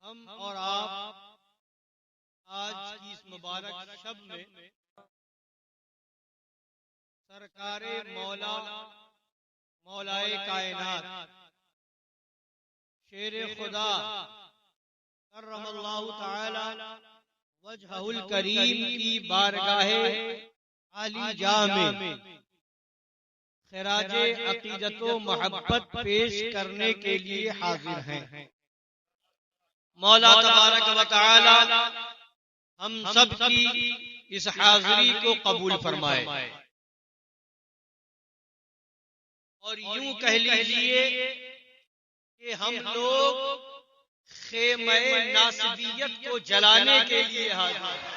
ہم اور آپ آج کی اس مبارک شب میں سرکار مولائے کائنات شیر خدا کرم اللہ تعالی وجہہ الکریم کی بارگاہ عالی جاہ میں خراج عقیدت و محبت پیش کرنے کے لیے حاضر ہیں۔ مولا تبارک و تعالی ہم سب کی اس حاضری کو قبول فرمائے، اور یوں کہہ لیجیے کہ ہم لوگ خیمہ ناصبیت کو جلانے کے لیے حاضر ہیں۔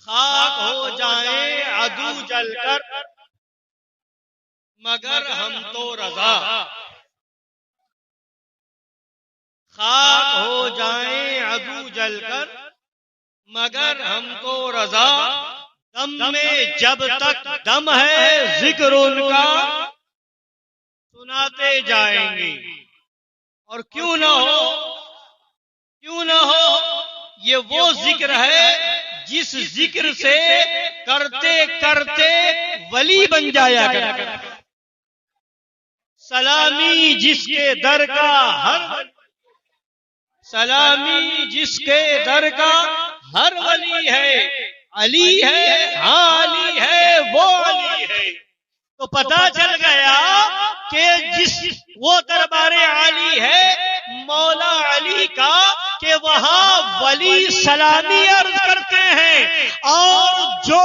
خاک ہو جائیں عدو جل کر مگر ہم تو رضا، خاک ہو جائیں عدو جل کر مگر ہم تو رضا، دم میں جب تک دم ہے ذکر ان کا سناتے جائیں گے۔ اور کیوں نہ ہو یہ وہ ذکر ہے جس ذکر سے کرتے کرتے ولی بن جایا کرتے۔ سلامی جس کے در کا سلامی جس کے در کا ہر ولی ہے، علی ہے، ہاں علی ہے، وہ علی ہے۔ تو پتہ چل گیا کہ وہ دربار عالی ہے مولا علی کا کہ وہاں ولی سلامی عرض کرتے ہیں، اور جو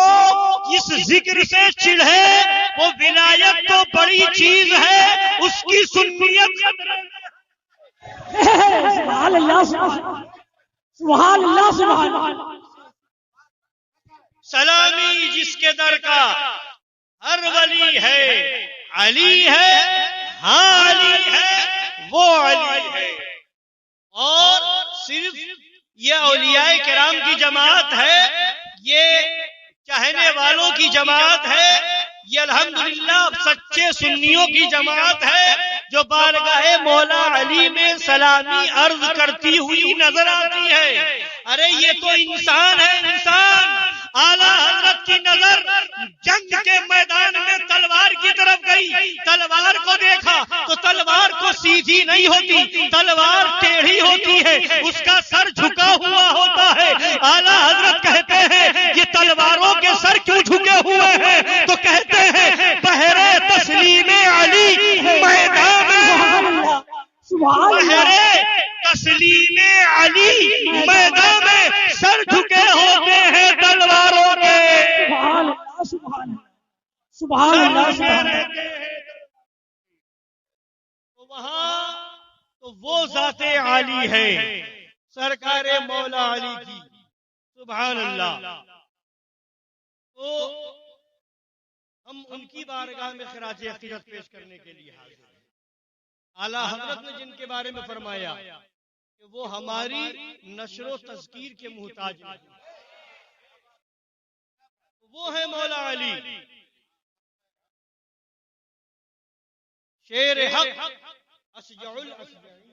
اس ذکر سے چڑھے وہ ولایت تو بڑی چیز ہے، اس کی سنیت سبحان اللہ سبحان اللہ سبحان اللہ۔ سلامی جس کے در کا ہر ولی ہے، علی ہے، ہاں علی ہے، وہ علی ہے۔ اور صرف یہ اولیاء کرام کی جماعت ہے، یہ چاہنے والوں کی جماعت ہے، یہ الحمدللہ سچے سنیوں کی جماعت ہے جو بارگاہ مولا علی میں سلامی عرض کرتی ہوئی نظر آتی ہے۔ ارے یہ تو انسان ہے، انسان۔ اعلیٰ حضرت کی نظر جنگ کے میدان میں تلوار کی طرف گئی، تلوار کو دیکھا تو تلوار کو سیدھی نہیں ہوتی، تلوار ٹیڑھی ہوتی ہے، اس کا سر جھکا ہوا ہوتا ہے۔ اعلیٰ حضرت کہتے ہیں یہ تلواروں کے سر کیوں جھکے ہوئے ہیں؟ تو کہتے ہیں بہرے تسلیم علی میدان میں، بہرے تسلیم علی میدان میں سر جھکے ہوتے ہیں تلواروں کے۔ سبحان اللہ سبحان اللہ سبحان اللہ۔ تو وہاں تو وہ ذات عالی ہے سرکار مولا علی کی، سبحان اللہ۔ تو ہم ان کی بارگاہ میں خراج عقیدت پیش کرنے کے لیے حاضر ہیں۔ اعلیٰ حضرت نے جن کے بارے میں فرمایا کہ وہ ہماری نشر و تذکیر کے محتاج نہیں، وہ ہے مولا علی، شیر حق اشجع الاشجعین،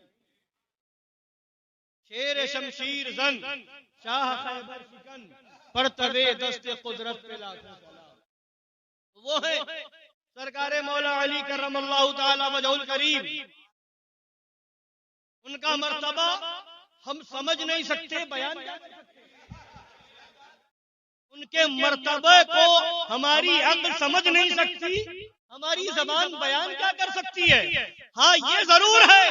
شیر شمشیر زن، شاہ خیبر شکن، پرتب دست قدرت پہ لاکھوں سلام۔ وہ ہے سرکار مولا علی کرم اللہ تعالی وجہ الکریم۔ ان کا مرتبہ ہم سمجھ نہیں سکتے، بیان کیا کر سکتے۔ ان کے مرتبے کو ہماری عقل سمجھ نہیں سکتی، ہماری زبان بیان کیا کر سکتی ہے۔ ہاں یہ ضرور ہے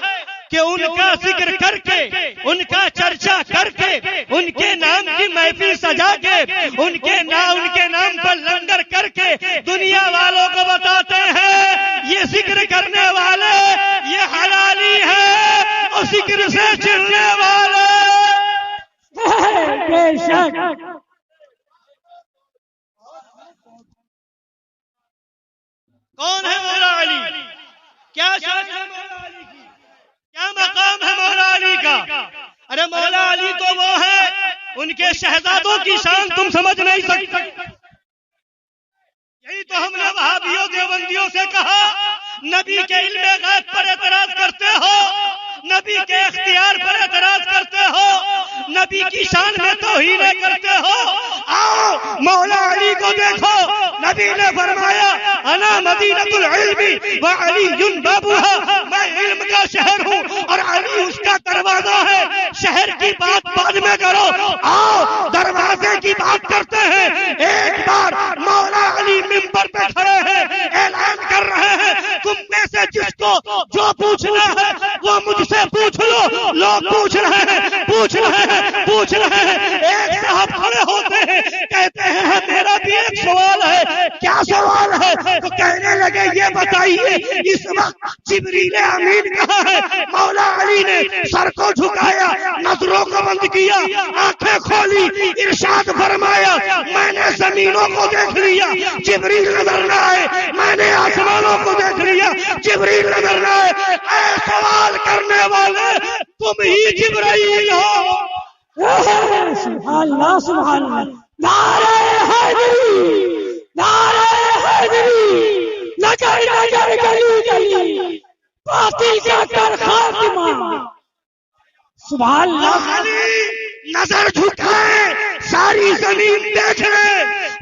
کہ ان کا ذکر کر کے، ان کا چرچا کر کے، ان کے نام کی محفل سجا کے، ان کے نام پر لنگر کر کے دنیا والوں کو بتاتے ہیں یہ ذکر کرنے والے یہ حلالی ہے، اور ذکر سے چڑھنے والے بے شک۔ کون ہے مولا علی؟ کیا شان ہے مولا علی کی؟ کیا مقام ہے مولا علی کا؟ ارے مولا علی تو وہ ہے، ان کے شہزادوں کی شان تم سمجھ نہیں سکتے۔ یہی تو ہم نے وہابیوں دیوبندیوں سے کہا نبی کے علم غیب پر اعتراض کرتے ہو، نبی کے اختیار پر اعتراض کرتے ہو، نبی کی شان میں توہین کرتے ہو۔ آؤ مولا علی کو دیکھو، نبی نے فرمایا انا مدینۃ العلم وعلی بابها، میں علم کا شہر ہوں اور علی اس کا دروازہ ہے۔ شہر کی بات بعد میں کرو، آؤ دروازے کی بات کرتے ہیں۔ ایک بار مولا علی منبر پہ کھڑے ہیں، اعلان کر رہے ہیں تم میں سے جس کو جو پوچھنا ہے وہ مجھ سے پوچھ لو۔ لوگ پوچھ رہے ہیں، پوچھ رہے ہیں، پوچھ رہے ہیں۔ ایک صاحب کھڑے ہوتے ہیں، کہتے ہیں میرا بھی ایک سوال ہے۔ کیا سوال ہے؟ تو کہنے لگے یہ بتائیے اس وقت جبریل امین کہاں ہے؟ مولا علی نے سر کو جھکایا، نظروں کو بند کیا، آنکھیں کھولی، ارشاد فرمایا میں نے زمینوں کو دیکھ لیا، جبریل نظر نہ آئے، میں نے آسمانوں کو دیکھ لیا، جبریل نظر نہ آئے۔ اے سوال کرنے والے تم ہی جبرائیل ہو۔ سبحان اللہ سبحان اللہ، نعرہ حیدری، نعرہ حیدری، نظر نظر گلی گلی، باطل کا کر خاتمہ۔ سبحان اللہ۔ علی نظر جھکائے، ساری زمین دیکھ لے،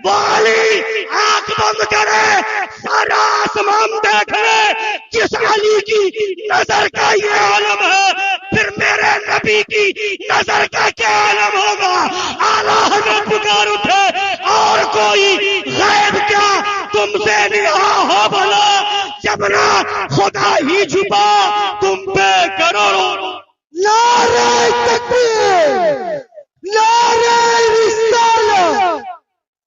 وہ علی آنکھ بند کرے، سارا آسمان دیکھ لے۔ جس علی کی نظر کا یہ عالم ہے، پھر میرے نبی کی نظر کا کیا عالم ہوگا؟ اعلیٰ حضرت پکار اٹھے، اور کوئی غیب کیا تم سے نہا ہو بھلا؟ جب نہ خدا ہی چھپا تم پہ کروڑوں۔ نعرہ تکبیر، نعرہ رسالت،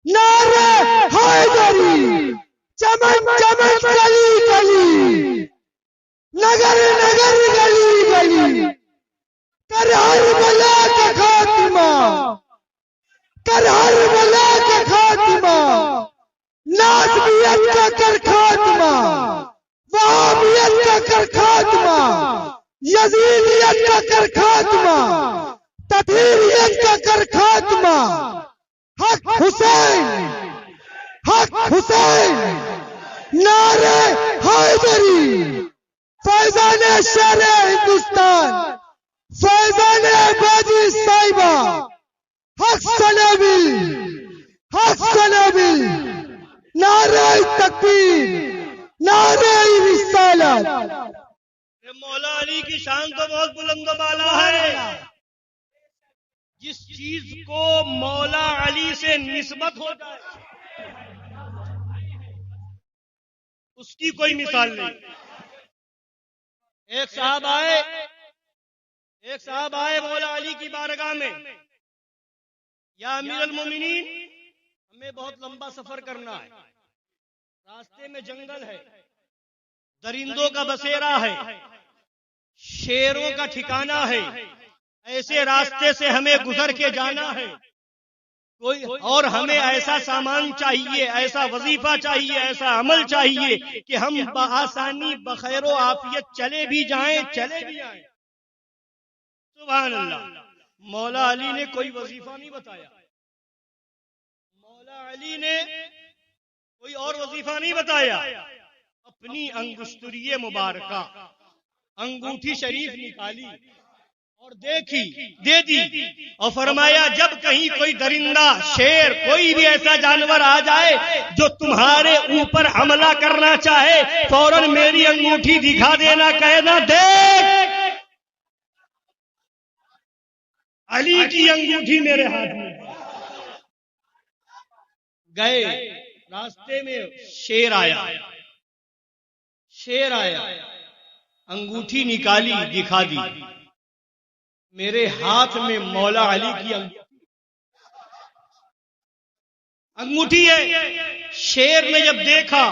نعرہ حیدری، چمن چمن گلی گلی، نگر نگر گلی گلی، کر ہر بلا کا خاتمہ، کر ہر بلا کا خاتمہ، نازمیت کا کر خاتمہ، وہابیت کا کر خاتمہ، یزیدیت کا کر خاتمہ، تطہیریت کا کر خاتمہ۔ حق حسین، حق حسین، نعرہ حیدری، فیضان شہر ہندوستان، فیضان بازی صاحبہ، حق سنابل، حق سنابل، نعرہ تکبیر، نعرہ رسالت۔ مولا علی کی شان تو بہت بلند و بالا ہے۔ جس چیز کو مولا علی سے نسبت ہو جائے اس کی کوئی مثال نہیں۔ ایک صاحب آئے مولا علی کی بارگاہ میں، یا امیر المومنین ہمیں بہت لمبا سفر کرنا ہے، راستے میں جنگل ہے، درندوں کا بسیرا ہے، شیروں کا ٹھکانہ ہے، ایسے راستے سے ہمیں گزر کے جانا ہے، کوئی اور ہمیں ایسا سامان چاہیے، ایسا وظیفہ چاہیے، ایسا عمل چاہیے کہ ہم بآسانی بخیر و عافیت چلے بھی جائیں، چلے بھی آئیں۔ سبحان اللہ۔ مولا علی نے کوئی وظیفہ نہیں بتایا، مولا علی نے کوئی اور وظیفہ نہیں بتایا، اپنی انگشتری مبارکہ انگوٹھی شریف نکالی اور دیکھی، دے دی، اور فرمایا جب کہیں کوئی درندہ، شیر، کوئی بھی ایسا جانور آ جائے جو تمہارے اوپر حملہ کرنا چاہے، فوراً میری انگوٹھی دکھا دینا، کہنا دیکھ علی کی انگوٹھی میرے ہاتھ میں۔ گئے، راستے میں شیر آیا، انگوٹھی نکالی، دکھا دی، میرے ہاتھ میں مولا علی کی انگوٹھی ہے۔ شیر نے جب دیکھا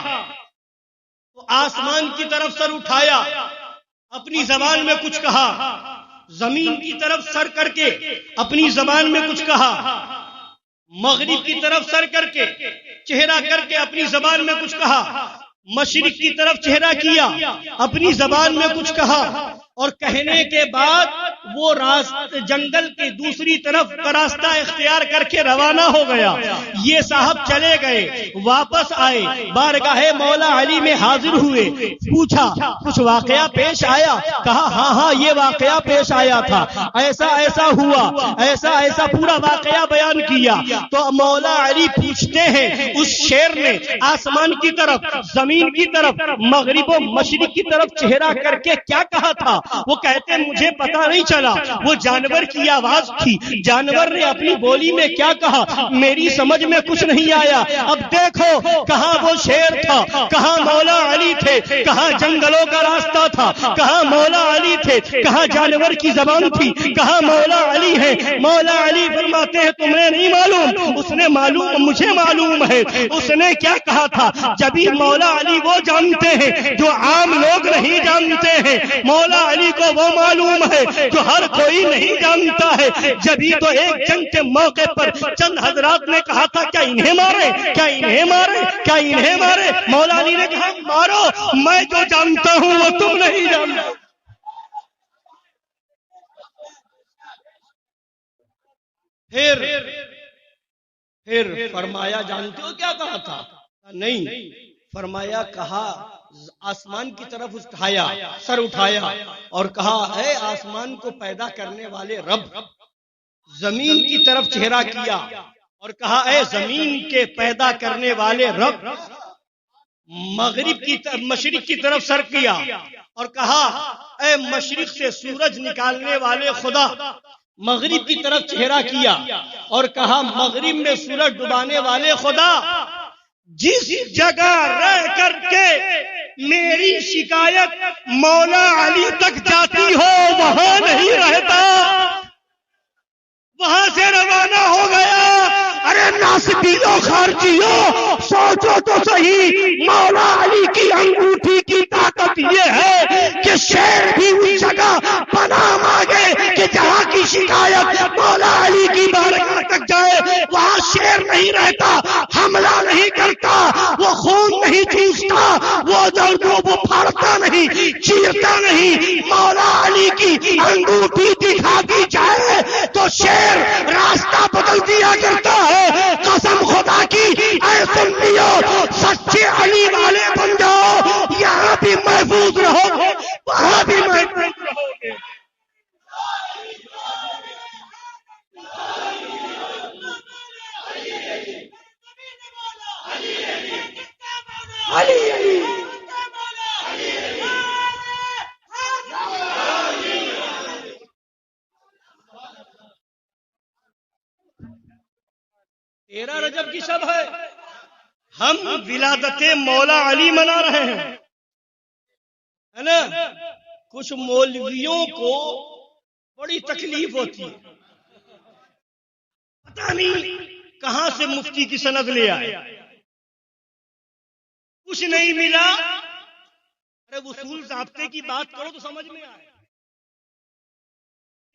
تو آسمان کی طرف سر اٹھایا، اپنی زبان میں کچھ کہا، زمین کی طرف سر کر کے اپنی زبان میں کچھ کہا، مغرب کی طرف سر کر کے چہرہ کر کے اپنی زبان میں کچھ کہا، مشرق کی طرف چہرہ کیا، اپنی زبان میں کچھ کہا، اور کہنے کے بعد وہ جنگل کی دوسری طرف کا راستہ اختیار کر کے روانہ ہو گیا. یہ صاحب چلے گئے, واپس آئے, بارگاہ مولا علی میں حاضر ہوئے, پوچھا کچھ واقعہ پیش آیا؟ کہا ہاں ہاں یہ واقعہ پیش آیا تھا, ایسا ایسا ہوا, ایسا ایسا پورا واقعہ بیان کیا. تو مولا علی پوچھتے ہیں اس شیر نے آسمان کی طرف, زمین کی طرف, مغرب و مشرق کی طرف چہرہ کر کے کیا کہا تھا؟ وہ کہتے مجھے پتا نہیں چلا, وہ جانور کی آواز تھی, جانور نے اپنی بولی میں کیا کہا میری سمجھ میں کچھ نہیں آیا. اب دیکھو کہاں وہ شیر تھا, کہاں مولا علی تھے, کہاں جنگلوں کا راستہ تھا, کہاں مولا علی تھے, کہاں جانور کی زبان تھی, کہاں مولا علی ہے. مولا علی فرماتے ہیں تمہیں نہیں معلوم, اس نے معلوم, مجھے معلوم ہے. اس نے کیا کہا تھا؟ جبھی مولا علی وہ جانتے ہیں جو عام لوگ نہیں جانتے ہیں, مولا علی کو وہ معلوم ہے جو ہر کوئی نہیں جانتا ہے. جبھی تو ایک جنگ کے موقع پر چند حضرات نے کہا تھا کیا انہیں مارے, کیا انہیں مارے, کیا انہیں مارے. مولا علی نے کہا مارو, میں جو جانتا ہوں وہ تم نہیں جانتے. پھر فرمایا جانتے ہو کیا کہا تھا؟ نہیں. فرمایا کہا آسمان کی طرف اٹھایا, سر اٹھایا اور کہا اے آسمان کو پیدا کرنے والے رب. زمین کی طرف چہرہ کیا اور کہا اے زمین کے پیدا کرنے والے رب. مغرب کی مشرق کی طرف سر کیا اور کہا اے مشرق سے سورج نکالنے والے خدا. مغرب کی طرف چہرہ کیا اور کہا مغرب میں سورج ڈبانے والے خدا. جس جگہ رہ کر کے میری شکایت مولا علی تک جاتی ہو وہاں نہیں رہتا, وہاں سے روانہ ہو گیا. ارے ناسبیوں خارجیوں سوچو تو صحیح, مولا علی کی انگوٹھی کی طاقت یہ ہے کہ شیر بھی اس جگہ پناہ مانگے کہ جہاں کی شکایت مولا علی کی بارگاہ تک جائے وہاں شیر نہیں رہتا, حملہ نہیں کرتا, وہ خون نہیں چوستا, وہ دردوں کو پھاڑتا نہیں, چیرتا نہیں. مولا علی کی انگوٹھی دکھا دی جائے تو شیر راستہ بدل دیا کرتا ہے. قسم خدا کی اے سنیو سچے علی والے بن جاؤ, یہاں بھی محفوظ رہو گے وہاں بھی محفوظ رہو گے. علی علی تیرہ رجب کی شب ہے, ہم ولادت مولا علی منا رہے ہیں, ہے نا. کچھ مولویوں کو بڑی تکلیف ہوتی ہے, پتہ نہیں کہاں سے مفتی کی سند لے آئے, کچھ نہیں ملا. ارے اصول ضابطے کی بات کرو تو سمجھ میں آئے.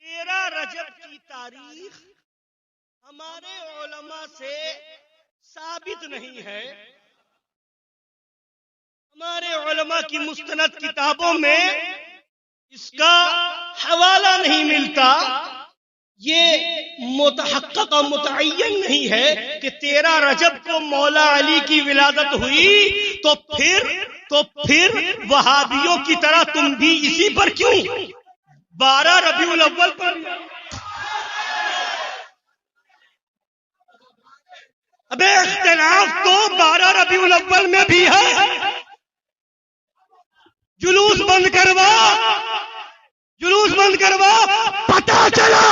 13 رجب کی تاریخ ہمارے علماء سے ثابت نہیں ہے, ہمارے علماء کی مستند کتابوں میں اس کا حوالہ نہیں ملتا. یہ متحقق اور متعین نہیں ہے کہ 13 رجب کو مولا علی کی ولادت ہوئی تو پھر وہابیوں کی طرح تم بھی اسی پر کیوں 12 ربیع الاول پر. ابے اختلاف تو 12 ربیع الاول میں بھی ہے. جلوس بند کروا, جلوس بند کروا. پتا چلا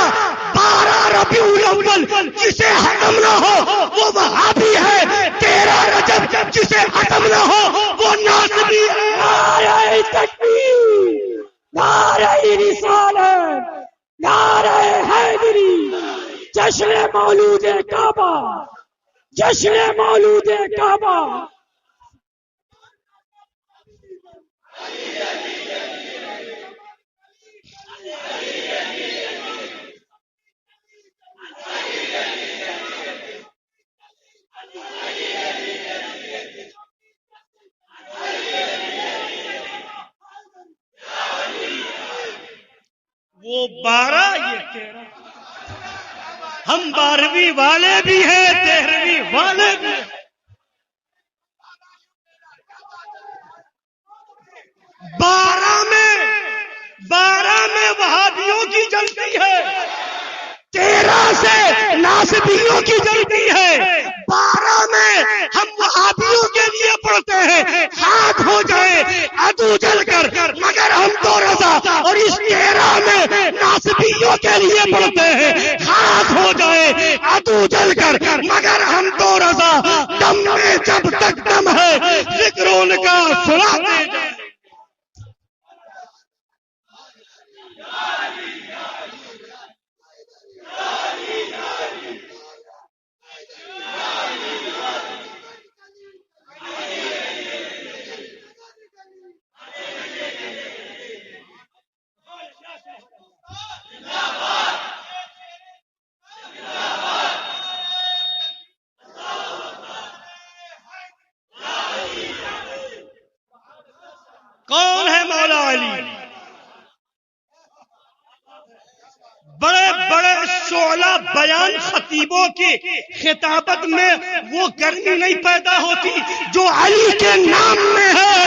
12 ربیع الاول جسے ختم نہ ہو وہ وہابی ہے, 13 رجب جسے ختم نہ ہو وہ ناصبی ہے. نعرہ تکبیر, نعرہ رسالت, نعرہ حیدری. جشن مولود کعبہ, جشن مولود کعبہ. وہ 12 یہ 13. ہم 12ویں والے بھی ہیں 13ویں والے بھی ہیں. 12 میں وہابیوں کی جلتی ہے, 13 سے ناصبیوں کی جلتی ہے, 12 میں ہم وہابیوں کے لیے پڑھتے ہیں ہاتھ ہو جائے عدو جل کر مگر ہم تو رضا, اور اس 13 میں ناصبیوں کے لیے پڑھتے ہیں ہاتھ ہو جائے عدو جل کر مگر ہم تو رضا. دم میں جب تک دم ہے ذکر ان کا سناتے جائیں. کون ہے مولا علی؟ بڑے بڑے شعلہ بیان خطیبوں کی خطابت میں وہ گرمی نہیں پیدا ہوتی جو علی کے نام میں ہے.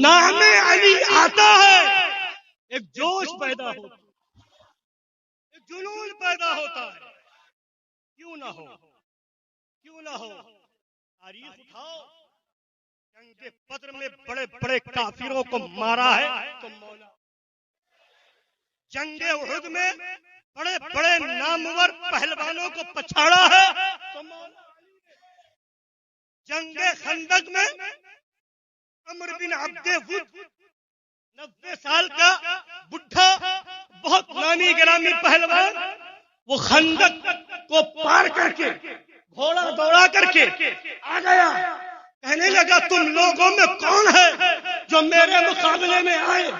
نام علی آتا ہے ایک جوش پیدا ہوتا ہے, ایک جنون پیدا ہوتا ہے. کیوں نہ ہو, کیوں نہ ہو. تاریخ اٹھاؤ, جنگ بدر میں بڑے بڑے کافروں کو مارا ہے تو مولا, جنگ احد میں بڑے بڑے نامور پہلوانوں کو پچھاڑا ہے تو مولا, جنگ خندق میں عمر بن عبد ود 90 سال کا بڈھا بہت نامی گرامی پہلوان, وہ خندق کو پار کر کے گھوڑا دوڑا کر کے آ گیا, کہنے لگا تم لوگوں میں کون ہے جو میرے مقابلے میں آئے.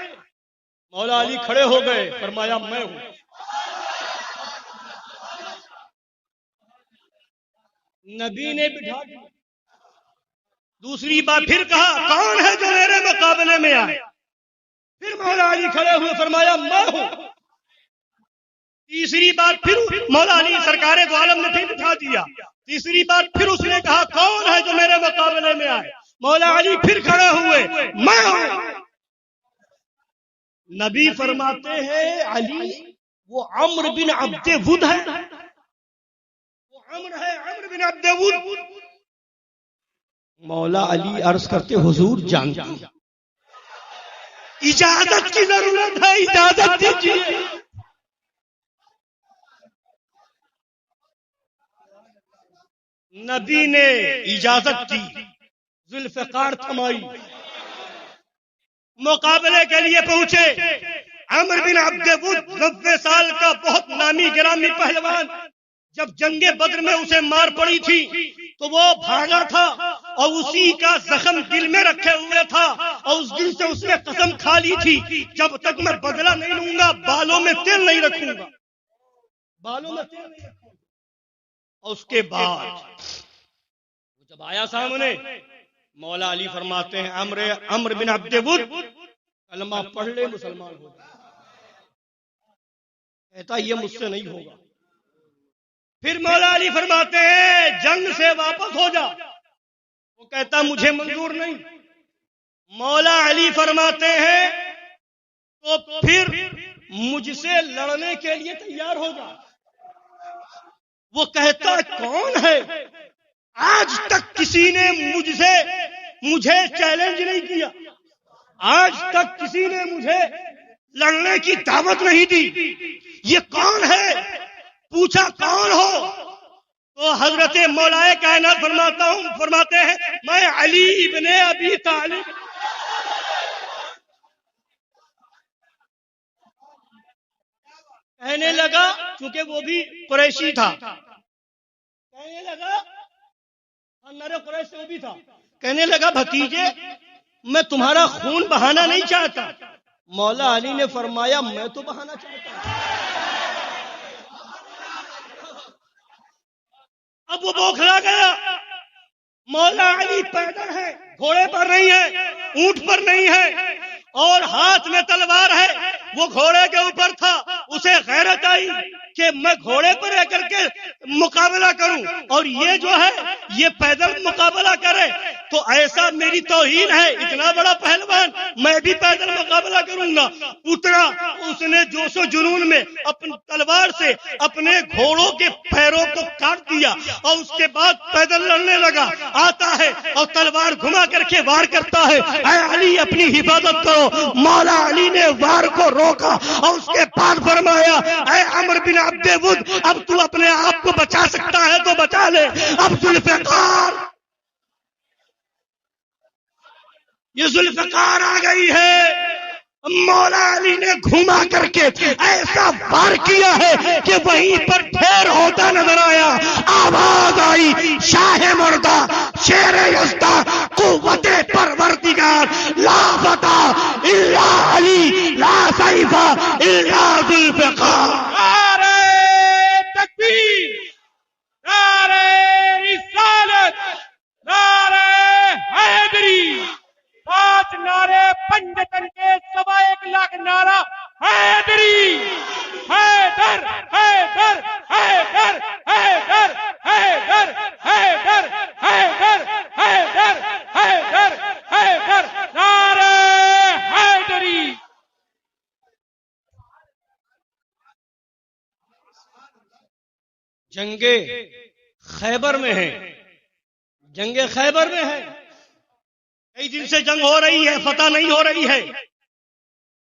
مولا علی کھڑے ہو گئے, فرمایا میں ہوں. نبی نے بٹھا دیا. دوسری بار پھر کہا کون ہے جو میرے مقابلے میں آئے. پھر مولا علی کھڑے ہوئے, فرمایا میں ہوں. تیسری بار پھر مولا علی سرکار دو عالم نے پھر بٹھا دیا. تیسری بار پھر اس نے کہا کون ہے جو میرے مقابلے میں آئے. مولا علی پھر کھڑے ہوئے, میں ہوں. نبی فرماتے ہیں علی وہ عمر بن عبد ود ہے, وہ عمر ہے عمر بن عبد ود. مولا علی عرض کرتے حضور جانتے ہیں, اجازت کی ضرورت ہے, اجازت دیجیے. نبی نے اجازت دی, ذوالفقار تھمائی, مقابلے کے لیے پہنچے. عمر بن عبد ود 90 سال کا بہت نامی گرامی پہلوان, جب جنگ بدر میں اسے مار پڑی تھی تو وہ بھاگا تھا اور اسی کا زخم دل میں رکھے ہوئے تھا, اور اس دن سے اس نے قسم کھا لی تھی جب تک میں بدلہ نہیں لوں گا بالوں میں تیل نہیں رکھوں گا, بالوں میں تیل نہیں رکھوں گا. اور اس کے بعد جب آیا سامنے, مولا علی فرماتے ہیں عمر بن عبد ود کلمہ پڑھ لے مسلمان ہو جائے. کہتا یہ مجھ سے نہیں ہوگا. پھر مولا علی فرماتے ہیں جنگ سے واپس ہو جا. وہ کہتا مجھے منظور نہیں. مولا علی فرماتے ہیں تو پھر مجھ سے لڑنے کے لیے تیار ہو جا. وہ کہتا کون ہے, آج تک کسی نے مجھے چیلنج نہیں کیا, آج تک کسی نے مجھے لڑنے کی دعوت نہیں دی, یہ کون ہے؟ پوچھا کون ہو تو حضرت مولا کائنات فرماتے ہیں میں علی ابن ابی طالب. کہنے لگا چونکہ وہ بھی قریشی تھا, کہنے لگا خاندان قریش سے وہ بھی تھا, کہنے لگا بھتیجے میں تمہارا خون بہانا نہیں چاہتا. مولا علی نے فرمایا میں تو بہانا چاہتا ہوں. اب وہ بوکھلا گیا. مولا علی پیدل ہے، گھوڑے پر نہیں ہے، اونٹ پر نہیں ہے، اور ہاتھ میں تلوار ہے. وہ گھوڑے کے اوپر تھا. اسے غیرت آئی کہ میں گھوڑے پر رہ کر کے مقابلہ کروں، اور یہ جو ہے یہ پیدل مقابلہ کرے تو ایسا میری توہین ہے. اتنا بڑا پہلوان، میں بھی پیدل مقابلہ کروں گا. اترا، اس نے جوش و جنون میں اپنی تلوار سے اپنے گھوڑوں کے پیروں کو کاٹ دیا، اور اس کے بعد پیدل لڑنے لگا. آتا ہے اور تلوار گھما کر کے وار کرتا ہے. اے علی اپنی حفاظت کرو. مولا علی نے وار کو روکا اور اس کے بعد فرمایا اے عمرو بن عبد ود، اب تو اپنے آپ کو بچا سکتا ہے تو بچا لے. اب ذوالفقار، یہ ذوالفقار آ گئی ہے. مولا علی نے گھما کر کے ایسا وار کیا ہے کہ وہیں پر ڈھیر ہوتا نظر آیا. آواز آئی شاہ مردہ، شیر یزدہ، قوت پروردگار، لا فتح الا علی، لا سیف الا ذوالفقار. نعرہ تکبیر، نعرہ رسالت، نعرہ حیدری، 5 نعرے پنجتن کے سوا 1 لاکھ نعرہ حیدری، حیدر حیدر حیدر حیدر حیدر حیدر حیدر حیدر حیدر حیدر، نعرہ حیدری. جنگ خیبر میں ہے، جنگ خیبر میں ہے. کئی دن سے جنگ ہو رہی ہے، فتح نہیں ہو رہی ہے.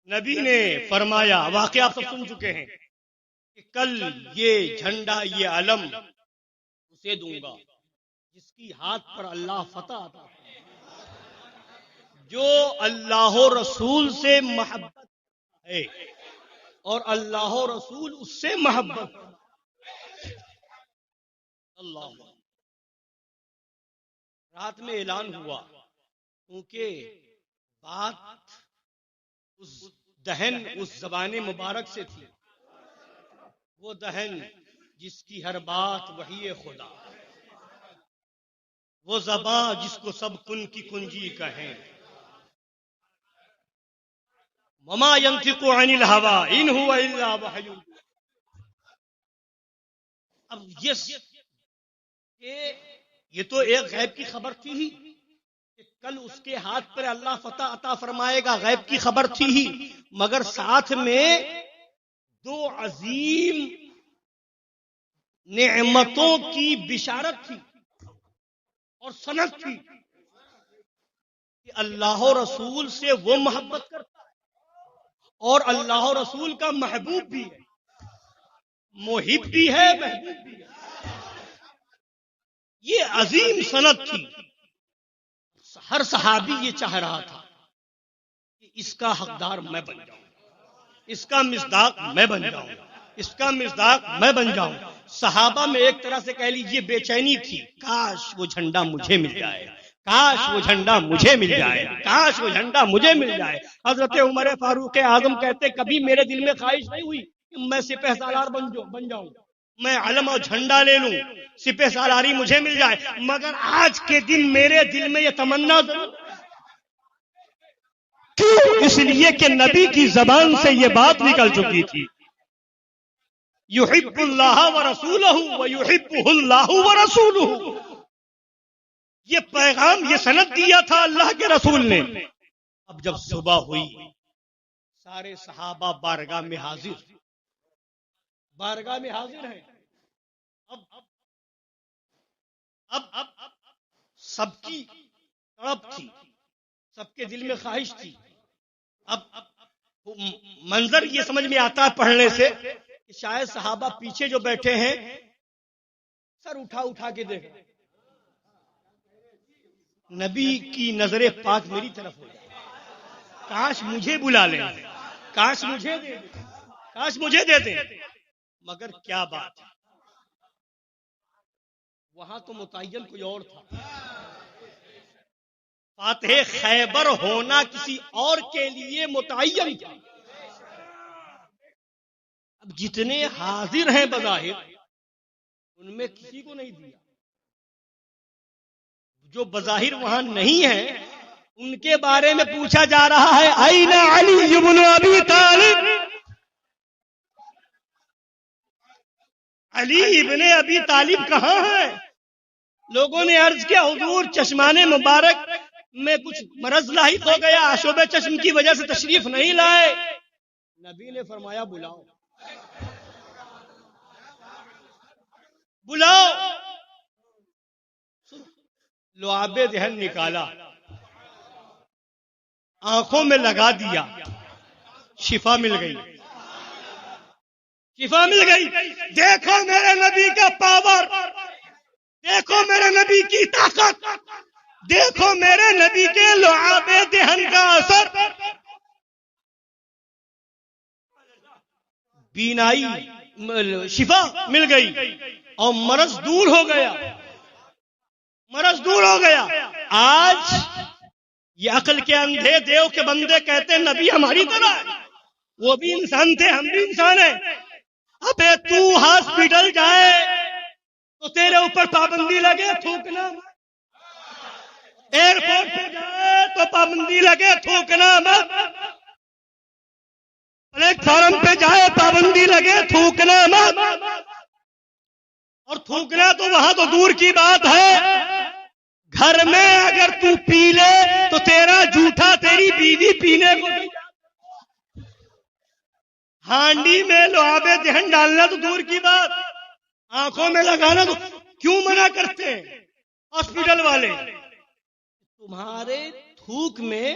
نبی نے فرمایا، واقعہ آپ سب سن چکے ہیں، کہ کل یہ جھنڈا، یہ علم اسے دوں گا جس کی ہاتھ پر اللہ فتح عطا فرمائے، جو اللہ و رسول سے محبت ہے اور اللہ و رسول اس سے محبت. اللہ رات میں اعلان ہوا، کیونکہ بات اس دہن، اس زبان مبارک سے تھی، وہ دہن جس کی ہر بات وحی خدا، وہ زبان جس کو سب کن کی کنجی کہیں. وما ينطق عن الهوى ان هو الا وحی. اب یہ تو ایک غیب کی خبر تھی ہی کہ کل اس کے ہاتھ پر اللہ فتح عطا فرمائے گا، غیب کی خبر تھی ہی، مگر ساتھ میں 2 عظیم نعمتوں کی بشارت تھی اور سند تھی کہ اللہ و رسول سے وہ محبت کرتا ہے اور اللہ و رسول کا محبوب بھی ہے، محب بھی ہے، محبوب بھی ہے. یہ عظیم سند تھی. ہر صحابی یہ چاہ رہا تھا کہ اس کا حقدار میں بن جاؤں، اس کا مصداق میں بن جاؤں، اس کا مصداق میں بن جاؤں. صحابہ میں ایک طرح سے کہہ لیجیے بے چینی تھی، کاش وہ جھنڈا مجھے مل جائے، کاش وہ جھنڈا مجھے مل جائے، کاش وہ جھنڈا مجھے مل جائے. حضرت عمر فاروق اعظم کہتے کبھی میرے دل میں خواہش نہیں ہوئی کہ میں سپہ سالار بن جاؤں، میں علم اور جھنڈا لے لوں، سپہ سالاری مجھے مل جائے، مگر آج کے دن میرے دل میں یہ تمنا ضرور. کیوں؟ اس لیے کہ نبی کی زبان سے یہ بات نکل چکی تھی، یحب اللہ ورسولہ ویحبہ اللہ ورسولہ. یہ پیغام، یہ سند دیا تھا اللہ کے رسول نے. اب جب صبح ہوئی، سارے صحابہ بارگاہ میں حاضر ہیں. اب سب کی تڑپ تھی، سب کے دل میں خواہش تھی. اب منظر یہ سمجھ میں آتا ہے پڑھنے سے کہ شاید صحابہ پیچھے جو بیٹھے ہیں سر اٹھا کے دیکھ، نبی کی نظر پاک میری طرف ہو جائے، کاش مجھے بلا لیں، کاش مجھے دے دیں، کاش مجھے دے دیں. مگر کیا بات ہے، وہاں تو متعین کوئی اور تھا. فاتح خیبر ہونا کسی اور کے لیے متعین تھا. اب جتنے حاضر ہیں بظاہر ان میں کسی کو نہیں دیا، جو بظاہر وہاں نہیں ہے ان کے بارے میں پوچھا جا رہا ہے این علی ابن ابی طالب، علی ابن ابی طالب کہاں ہے؟ لوگوں نے عرض کیا حضور چشمان مبارک میں کچھ مرض لاحق ہو گیا، آشوب چشم کی وجہ سے تشریف نہیں لائے۔ نبی نے فرمایا بلاؤ بلاؤ۔ لعاب دہن نکالا، آنکھوں میں لگا دیا، شفا مل گئی، شفا مل گئی۔ دیکھو میرے نبی کا پاور، دیکھو میرے نبی کی طاقت، دیکھو میرے نبی کے لعاب دہن کا اثر۔ بینائی شفا مل گئی اور مرض دور ہو گیا، مرض دور ہو گیا۔ آج یہ عقل کے اندھے دیو کے بندے کہتے ہیں نبی ہماری طرح ہے، وہ بھی انسان تھے ہم بھی انسان ہیں۔ ابے تو ہاسپٹل جائے تو تیرے اوپر پابندی لگے تھوکنا، ایئرپورٹ پہ جائے تو پابندی لگے تھوکنا مت، پلیٹ فارم پہ جائے پابندی لگے تھوکنا مت۔ اور تھوکنا تو وہاں تو دور کی بات ہے، گھر میں اگر تو پی لے تو تیرا جھوٹا تیری بیوی پینے کو، ہانڈی میں لعاب دہن ڈالنا تو دور کی بات، آنکھوں میں لگانا تو کیوں منع کرتے ہیں ہاسپٹل والے؟ تمہارے تھوک میں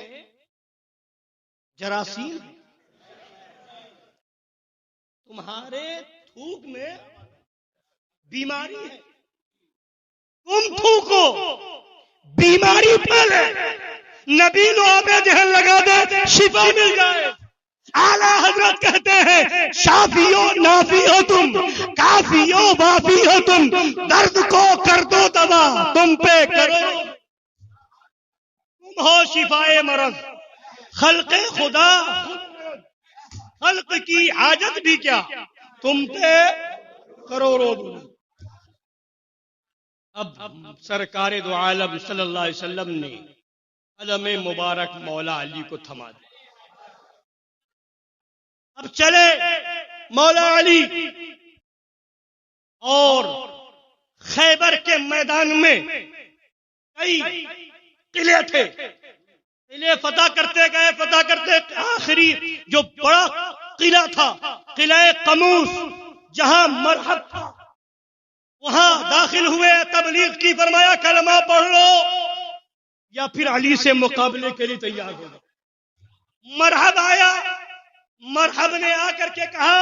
جراثیم، تمہارے تھوک میں بیماری ہے، تم تھوکو بیماری پھیلے، نبی لعاب دہن لگا دے شفا مل جائے۔ اعلیٰ حضرت کہتے ہیں شافی ہو نافی ہو تم، کافی ہو وافی ہو تم، درد کو کر دو دوا تم پہ کرو، تم ہو شفائے مرض، خلق خدا، خلق کی حاجت بھی کیا تم پہ کروڑوں دوں۔ اب سرکار دو عالم صلی اللہ علیہ وسلم نے علم مبارک مولا علی کو تھما دیا۔ اب چلے مولا علی، اور خیبر کے میدان میں کئی قلعے تھے، قلعے فتح کرتے گئے، فتح کرتے آخری جو بڑا قلعہ تھا قلعہ قموس، جہاں مرحب تھا، وہاں داخل ہوئے، تبلیغ کی، فرمایا کلمہ پڑھ لو یا پھر علی سے مقابلے کے لیے تیار ہو جاؤ۔ مرحب آیا، مرحب نے آ کر کے کہا،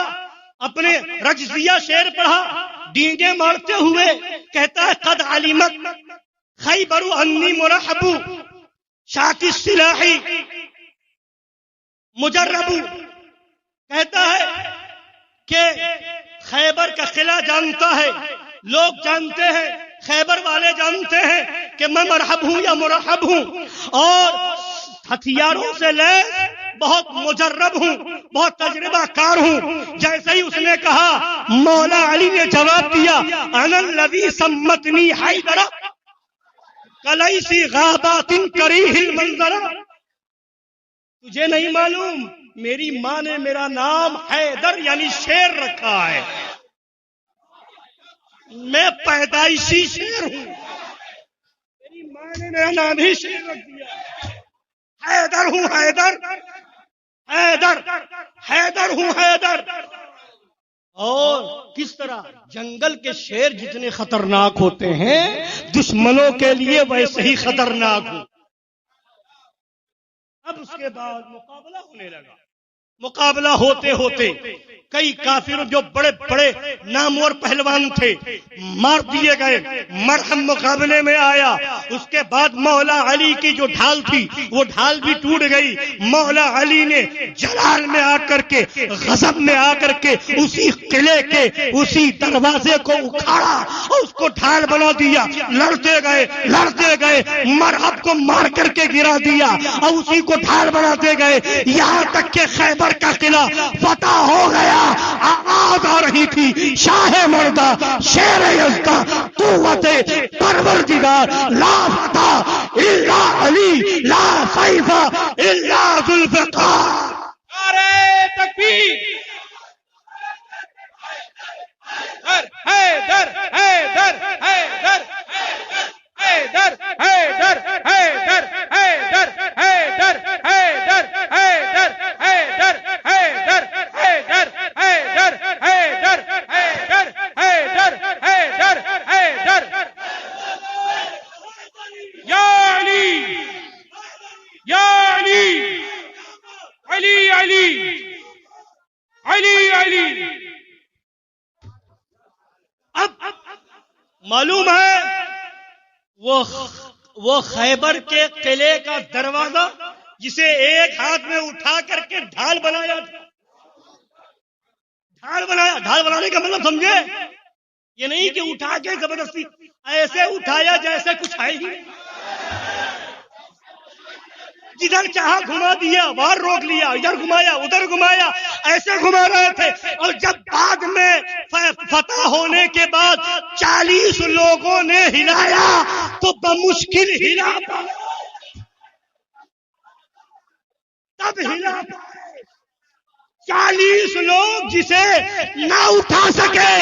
اپنے رجزیہ شعر پڑھا، ڈینگے مارتے ہوئے کہتا ہے قد علمت خیبر انی مرحب شاکی السلاحی مجرب، کہتا ہے کہ خیبر کا قلعہ جانتا ہے، لوگ جانتے ہیں، خیبر والے جانتے ہیں کہ میں مرحب ہوں یا مرحب ہوں، اور ہتھیاروں سے لیس بہت مجرب ہوں، بہت تجربہ کار ہوں۔ جیسے ہی اس نے کہا، مولا علی نے جواب دیا، انا الذی سمتنی حیدر کلیسی غابات کریہ المنظر، تجھے نہیں معلوم میری ماں نے میرا نام حیدر یعنی شیر رکھا ہے، میں پیدائشی شیر ہوں، میری ماں نے میرا نام ہی شیر رکھ دیا، حیدر ہوں، حیدر حیدر حیدر ہوں، حیدر۔ اور کس طرح جنگل کے شیر جتنے خطرناک ہوتے ہیں دشمنوں کے لیے ویسے ہی خطرناک ہو۔ اب اس کے بعد مقابلہ ہونے لگا، مقابلہ ہوتے ہوتے کئی کافر جو بڑے بڑے نامور پہلوان تھے مار دیے گئے، مرحم مقابلے میں آیا۔ اس کے بعد مولا علی کی جو ڈھال تھی وہ ڈھال بھی ٹوٹ گئی۔ مولا علی نے جلال میں آ کر کے، غضب میں آ کر کے اسی قلعے کے اسی دروازے کو اکھاڑا اور اس کو ڈھال بنا دیا۔ لڑتے گئے مرحب کو مار کر کے گرا دیا اور اسی کو ڈھال بناتے گئے، یہاں تک کہ خیبر خیبر کا قلعہ فتح ہو گیا. آواز آ رہی تھی شاہ مردہ شیر یزدہ قوت پروردگار لا فتح الا علی لا سیف الا ذوالفقار. نعرہ تکبیر. حیدر حیدر حیدر حیدر حیدر حیدر حیدر حیدر حیدر حیدر حیدر حیدر حیدر حیدر حیدر حیدر حیدر حیدر حیدر. یا علی یا علی علی علی علی علی. اب معلوم ہے وہ خیبر کے قلعے کا دروازہ جسے ایک ہاتھ میں اٹھا کر کے ڈھال بنایا تھا. ڈھال بنانے کا مطلب سمجھے؟ یہ نہیں کہ اٹھا کے زبردستی ایسے اٹھایا جیسے کچھ ہے ہی. جدھر چاہا گھما دیا، باہر روک لیا، ادھر گھمایا ادھر گھمایا، ایسے گھما رہے تھے. اور جب بعد میں فتح ہونے کے بعد 40 لوگوں نے ہلایا تو بمشکل ہلا پائے، تب ہلا پائے. 40 لوگ جسے نہ اٹھا سکے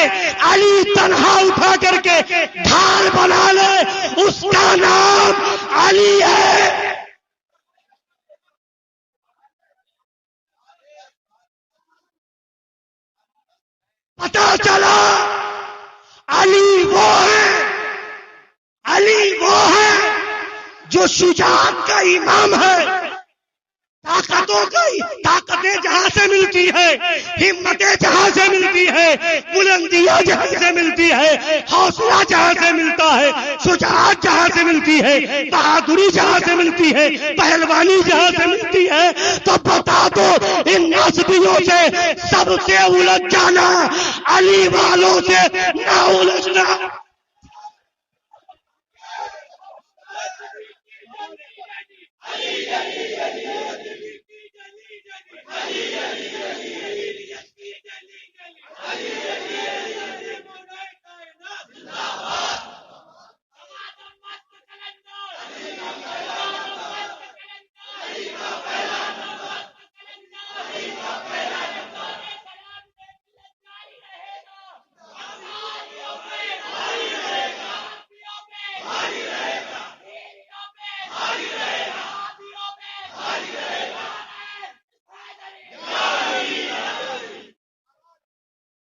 علی تنہا اٹھا کر کے ڈھال بنا لے، اس کا نام علی ہے. پتا چلا علی وہ ہے جو شجاعت کا امام ہے. طاقتیں جہاں سے ملتی ہے، ہمتیں جہاں سے ملتی ہے، بلندیاں جہاں سے ملتی ہے، حوصلہ جہاں سے ملتا ہے، شجاعت جہاں سے ملتی ہے، بہادری جہاں سے ملتی ہے، پہلوانی جہاں سے ملتی ہے، تو بتا دو ان نسبیوں سے سب سے الجھ جانا، علی والوں سے نہ الجھنا.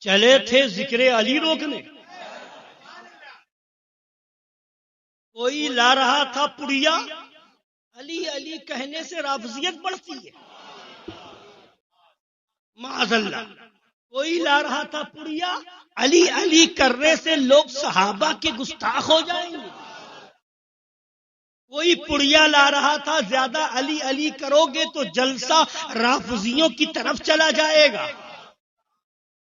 چلے تھے ذکر علی روکنے، کوئی لا رہا تھا پڑیا. علی علی کہنے سے رافضیت بڑھتی ہے، معاذ اللہ. کوئی لا رہا تھا پڑیا، علی علی کرنے سے لوگ صحابہ کے گستاخ ہو جائیں گے. کوئی پڑیا لا رہا تھا زیادہ علی علی کرو گے تو جلسہ رافضیوں کی طرف چلا جائے گا.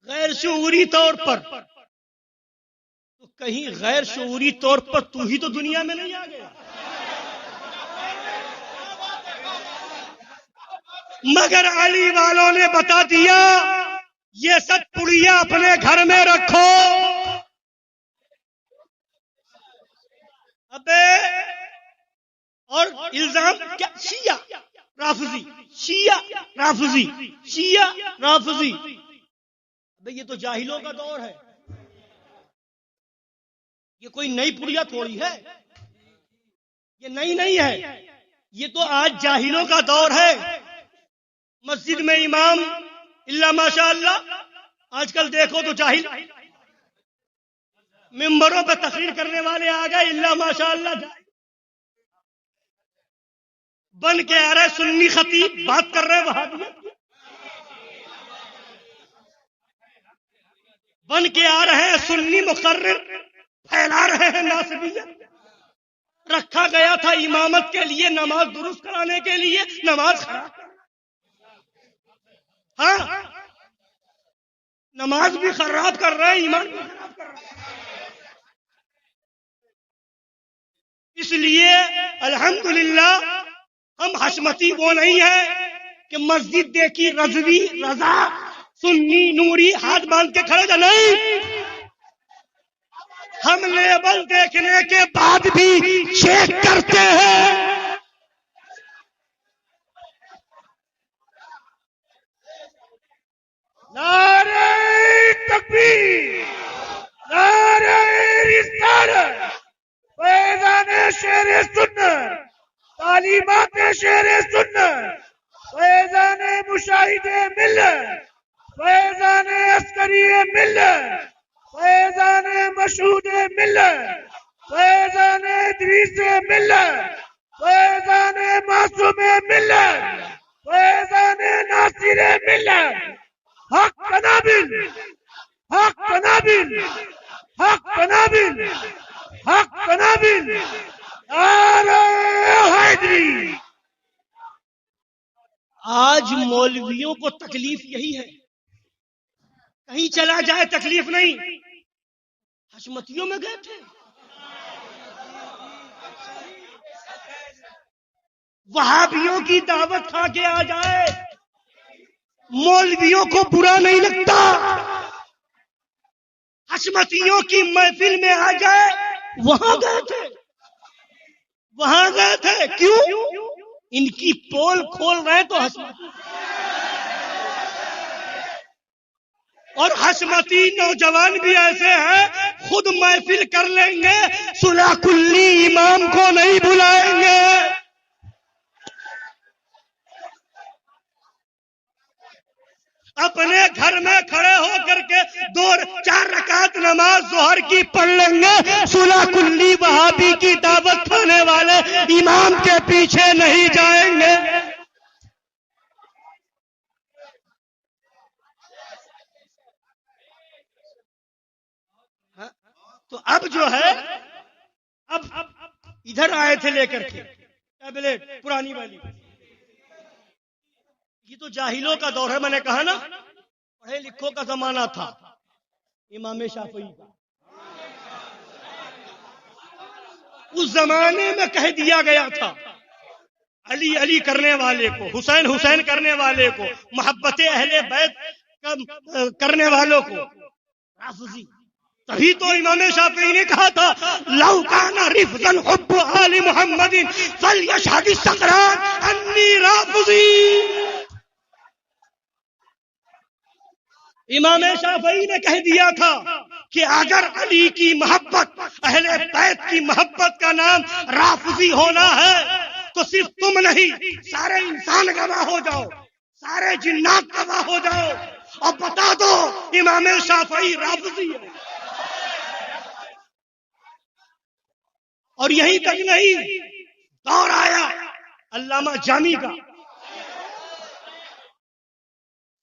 غیر شعوری طور پر تو کہیں غیر شعوری طور پر تو ہی تو دنیا میں نہیں آ گیا. مگر علی والوں نے بتا دیا یہ سب پڑیا اپنے گھر میں رکھو. ابے اور الزام کیا؟ شیعہ رافضی، شیعہ رافضی، شیعہ رافضی. یہ تو جاہلوں کا دور ہے، یہ کوئی نئی پڑیا تھوڑی ہے، یہ نئی نہیں ہے، یہ تو آج جاہلوں کا دور ہے. مسجد میں امام اللہ ماشاء اللہ، آج کل دیکھو تو جاہل. ممبروں پہ تقریر کرنے والے آ گئے اللہ ماشاء اللہ، بن کے آ رہے سنی خطیب بات کر رہے وہابیت، بن کے آ رہے ہیں سنی مقرر پھیلا رہے ہیں ناصبیت. رکھا گیا تھا امامت کے لیے، نماز درست کرانے کے لیے نماز خراب. ہاں نماز بھی خراب کر رہے ہیں، ایمان بھی خراب کر رہے ہیں. اس لیے الحمدللہ ہم حشمتی وہ نہیں ہیں کہ مسجد دیکھی رضوی رضا سنی نوری ہاتھ باندھ کے کھڑے تھے، نہیں، ہم لیبل دیکھنے کے بعد بھی چیک کرتے ہیں۔ نعرہ تکبیر، نعرہ رسالت، فیضان شیر سنت، تعلیمات شیر سنت، فیضان مشاہد ملت، فیضان عسکری ملت، فیضان مشہود ملت، فیضان ادریس ملت، فیضان معصوم ملت، فیضان ناصر ملت، حق قنابل، حق قنابل، حق قنابل، حق قنابل، نعرہ حیدری۔ آج مولویوں کو تکلیف یہی ہے، کہیں چلا جائے تکلیف نہیں، حشمتیوں میں گئے تھے، وہابیوں کی دعوت کھا کے آ جائے مولویوں کو برا نہیں لگتا، حشمتیوں کی محفل میں آ جائے وہاں گئے تھے، وہاں گئے تھے، کیوں؟ ان کی پول کھول رہے تو حشمتی، اور حشمتی نوجوان بھی ایسے ہیں خود محفل کر لیں گے، صلح کلی امام کو نہیں بلائیں گے۔ اپنے گھر میں کھڑے ہو کر کے 2-4 رکعت نماز ظہر کی پڑھ لیں گے، صلح کلی وہابی کی دعوت کھانے والے امام کے پیچھے نہیں جائیں گے۔ تو اب جو ہے، اب ادھر آئے تھے لے کر کے ٹیبلٹ پرانی والی، یہ تو جاہلوں کا دور ہے، میں نے کہا نا پڑھے لکھوں کا زمانہ تھا امام شافعی کا، اس زمانے میں کہہ دیا گیا تھا علی علی کرنے والے کو، حسین حسین کرنے والے کو، محبت اہل بیت کرنے والوں کو رافضی۔ تبھی تو امام شافعی نے کہا تھا لو کان رفضا حب آل محمد فلیشہد السکرات انی رافضی۔ امام شافعی نے کہہ دیا تھا کہ اگر علی کی محبت، اہل بیت کی محبت کا نام رافضی ہونا ہے تو صرف تم نہیں، سارے انسان گواہ ہو جاؤ، سارے جنات گواہ ہو جاؤ اور بتا دو امام شافعی رافضی ہے۔ اور یہیں تک نہیں، دور آیا علامہ جامی کا،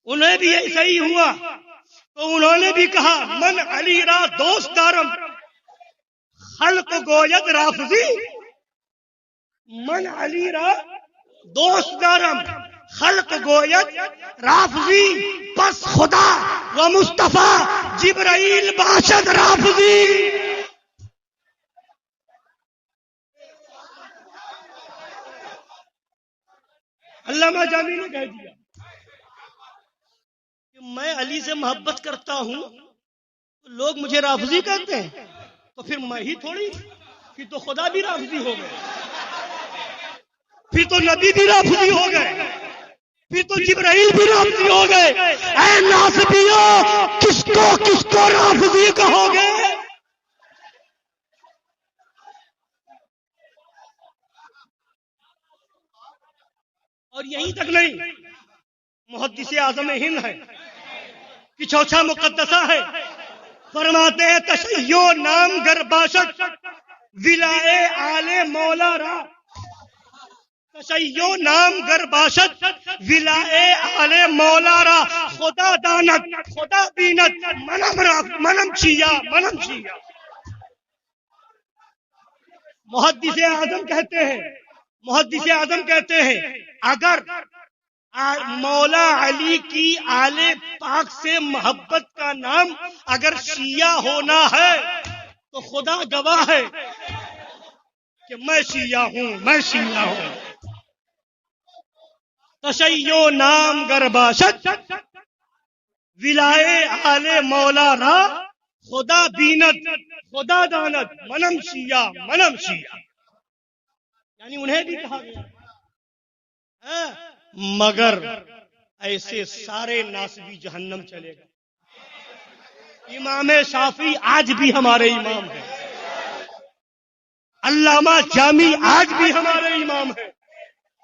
انہیں بھی ایسا ہی ہوا تو انہوں نے بھی کہا من علی را دوست دارم خلق گوید رافضی، من علی را دوست دارم خلق گوید رافضی، بس خدا و مصطفیٰ جبرائیل باشد رافضی۔ علامہ جامی نے کہہ دیا کہ میں علی سے محبت کرتا ہوں تو لوگ مجھے رافضی کہتے ہیں، تو پھر میں ہی تھوڑی، پھر تو خدا بھی رافضی ہو گئے، پھر تو نبی بھی رافضی ہو گئے، پھر تو جبرائیل بھی رافضی ہو گئے۔ اے ناصبیو، کس کو رافضی کہو گے؟ اور یہیں تک نہیں، محدث اعظم ہند ہے کہ چوچھا مقدسہ ہے، فرماتے ہیں تشیع نام گر باشد ولائے آل مولا را، تشیع نام گر باشد ولائے آل مولا را، خدا دانت خدا بینت منم چیا منم چیا۔ محدث اعظم کہتے ہیں اگر مولا علی کی آل پاک سے محبت کا نام اگر شیعہ ہونا ہے تو خدا گواہ ہے کہ میں شیعہ ہوں، میں شیعہ ہوں۔ تشیع نام گر باشد ولائے آل مولا را خدا بیند خدا داند منم شیعہ منم شیعہ. یعنی انہیں بھی کہا گیا مگر ایسے سارے ناسبی جہنم چلے گا. امام شافعی آج بھی ہمارے امام ہیں، علامہ جامی آج بھی ہمارے امام ہیں،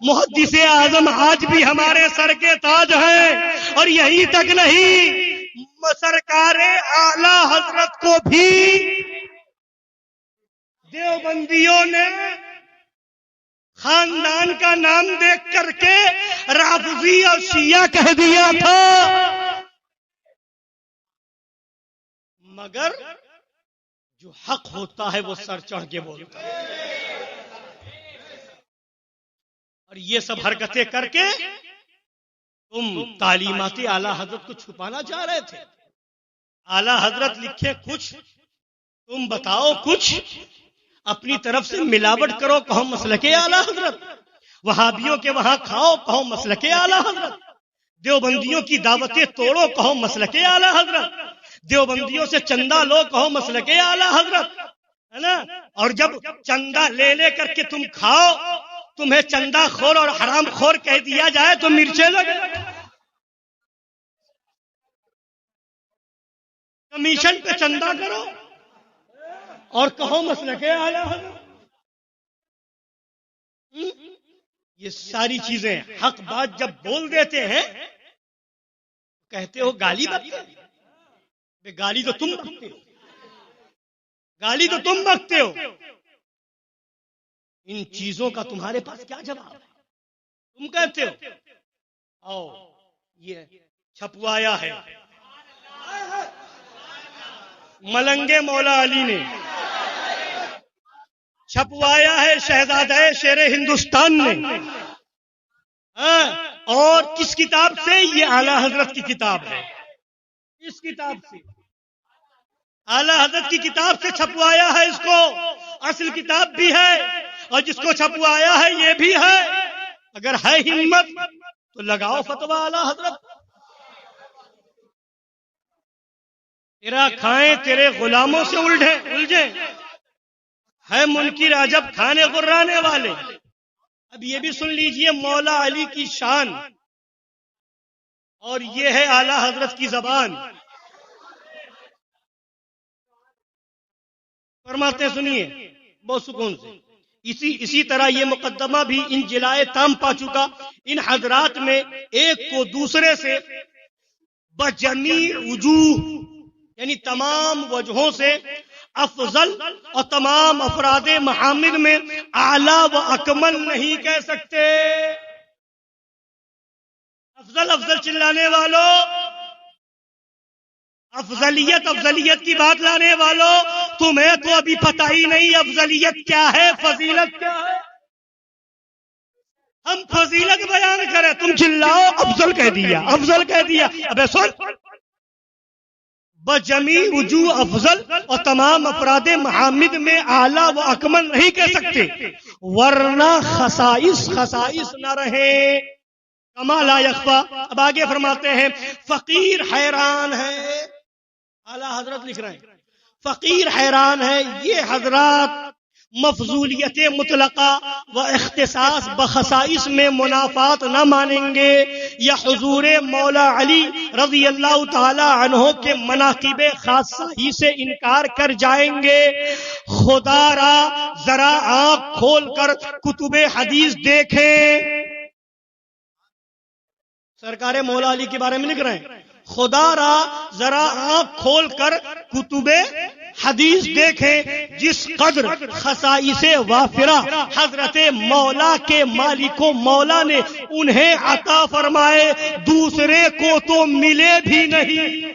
محدث اعظم آج بھی ہمارے سر کے تاج ہیں. اور یہی تک نہیں، سرکار اعلی حضرت کو بھی دیوبندیوں نے خاندان کا نام دیکھ کر کے رافضی اور شیعہ کہہ دیا تھا. مگر جو حق ہوتا ہے وہ سر چڑھ کے بولتا ہے. اور یہ سب حرکتیں کر کے تم تعلیمات اعلی حضرت کو چھپانا چاہ رہے تھے. اعلی حضرت لکھے کچھ، تم بتاؤ کچھ، اپنی طرف سے ملاوٹ کرو کہو مسلک اعلی حضرت، وہابیوں کے وہاں کھاؤ کہو مسلک اعلی حضرت، دیوبندیوں کی دعوتیں توڑو کہو مسلک اعلی حضرت، دیوبندیوں سے چندہ لو کہو مسلک اعلی حضرت، ہے نا. اور جب چندہ لے لے کر کے تم کھاؤ، تمہیں چندہ خور اور حرام خور کہہ دیا جائے تو مرچیں لگے. کمیشن پہ چندہ کرو اور کہو مسلک اعلی حضرت. یہ ساری چیزیں حق بات جب بول دیتے ہیں کہتے ہو گالی بکتے ہو. گالی تو تم بکتے ہو، گالی تو تم بکتے ہو. ان چیزوں کا تمہارے پاس کیا جواب ہے؟ تم کہتے ہو آؤ یہ چھپوایا ہے ملنگ مولا علی نے، چھپوایا ہے شہزادہ شیر ہندوستان نے. اور کس کتاب سے؟ یہ اعلی حضرت کی کتاب ہے. اس کتاب سے، اعلی حضرت کی کتاب سے چھپوایا ہے اس کو. اصل کتاب بھی ہے اور جس کو چھپوایا ہے یہ بھی ہے. اگر ہے ہمت تو لگاؤ فتویٰ اعلی حضرت. تیرا کھائیں تیرے غلاموں سے الجھے ہے منکر عجب کھانے غرانے والے. اب یہ بھی سن لیجئے مولا علی کی شان، اور یہ ہے اعلی حضرت کی زبان. فرماتے سنیے بہت سکون سے. اسی طرح یہ مقدمہ بھی ان جلائے تام پا چکا. ان حضرات میں ایک کو دوسرے سے بجمیع وجوہ یعنی تمام وجہوں سے افضل اور تمام افراد محامد میں اعلیٰ و اکمل نہیں کہہ سکتے. افضل چلانے والوں، افضلیت کی بات لانے والوں، تمہیں تو ابھی پتہ ہی نہیں افضلیت کیا ہے، فضیلت کیا ہے. ہم فضیلت بیان کریں تم چلاؤ افضل کہہ دیا. ابے سن، بجمیع وجوہ افضل اور تمام افراد محامد میں اعلیٰ و اکمل نہیں کہہ سکتے، ورنہ خصائص نہ رہے. کما لا یخفا. اب آگے فرماتے ہیں فقیر حیران ہے. اعلیٰ حضرت لکھ رہے ہیں فقیر حیران ہے. یہ حضرات مفضولیت مطلقہ و اختصاص بخصائص میں منافات نہ مانیں گے یا حضور مولا علی رضی اللہ تعالی عنہ کے مناقب خاصہ ہی سے انکار کر جائیں گے. خدا را ذرا آنکھ کھول کر کتب حدیث دیکھیں. سرکار مولا علی کے بارے میں لکھ رہے ہیں خدا را ذرا آنکھ کھول کر کتب حدیث دیکھیں. جس قدر خصائص وافرہ حضرت مولا کے مالک و مولا نے انہیں عطا فرمائے دوسرے کو تو ملے بھی نہیں.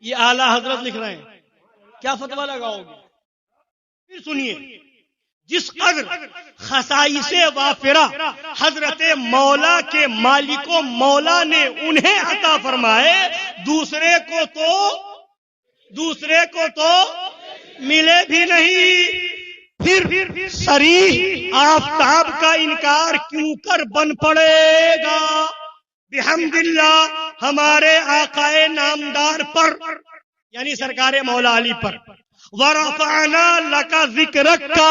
یہ اعلیٰ حضرت لکھ رہے ہیں. کیا فتویٰ لگاؤ گے؟ پھر سنیے. جس قدر خصائص وافرہ حضرت مولا کے مالک و مولا نے انہیں عطا فرمائے دوسرے کو تو ملے بھی نہیں. پھر صریح آفتاب کا انکار کیوں کر بن پڑے گا؟ بحمداللہ ہمارے آقائے نامدار پر یعنی سرکار مولا علی پر ورفعنا لکا ذکرک کا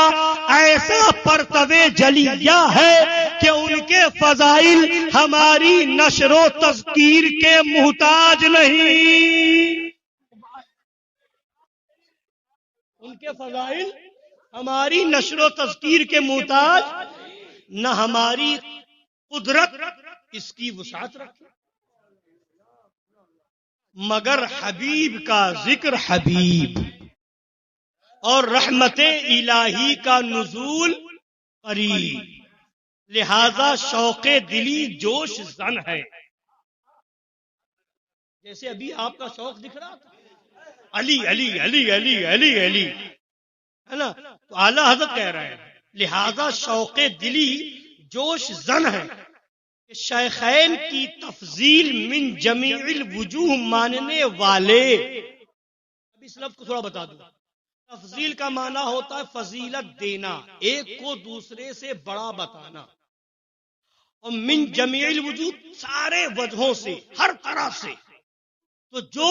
ایسا پرتوے جلیہ ہے کہ ان کے فضائل ہماری نشر و تذکیر کے محتاج نہیں. ان کے فضائل ہماری نشر و تذکیر کے محتاج نہ ہماری قدرت اس کی وسعت رکھے مگر حبیب کا ذکر حبیب اور رحمت الہی کا نزول قریب، لہذا شوق دلی جوش زن ہے. جیسے ابھی آپ کا شوق دکھ رہا تھا علی علی علی علی علی علی ہے نا، تو اعلیٰ حضرت کہہ رہے ہیں لہذا شوق دلی جوش زن ہے کہ شیخین کی تفضیل من جمیع الوجوہ ماننے والے. اب اس لفظ کو تھوڑا بتا دوں. تفضیل کا معنی ہوتا ہے فضیلت دینا، ایک کو دوسرے سے بڑا بتانا، اور من جمیع الوجوہ سارے وجہوں سے، ہر طرح سے. تو جو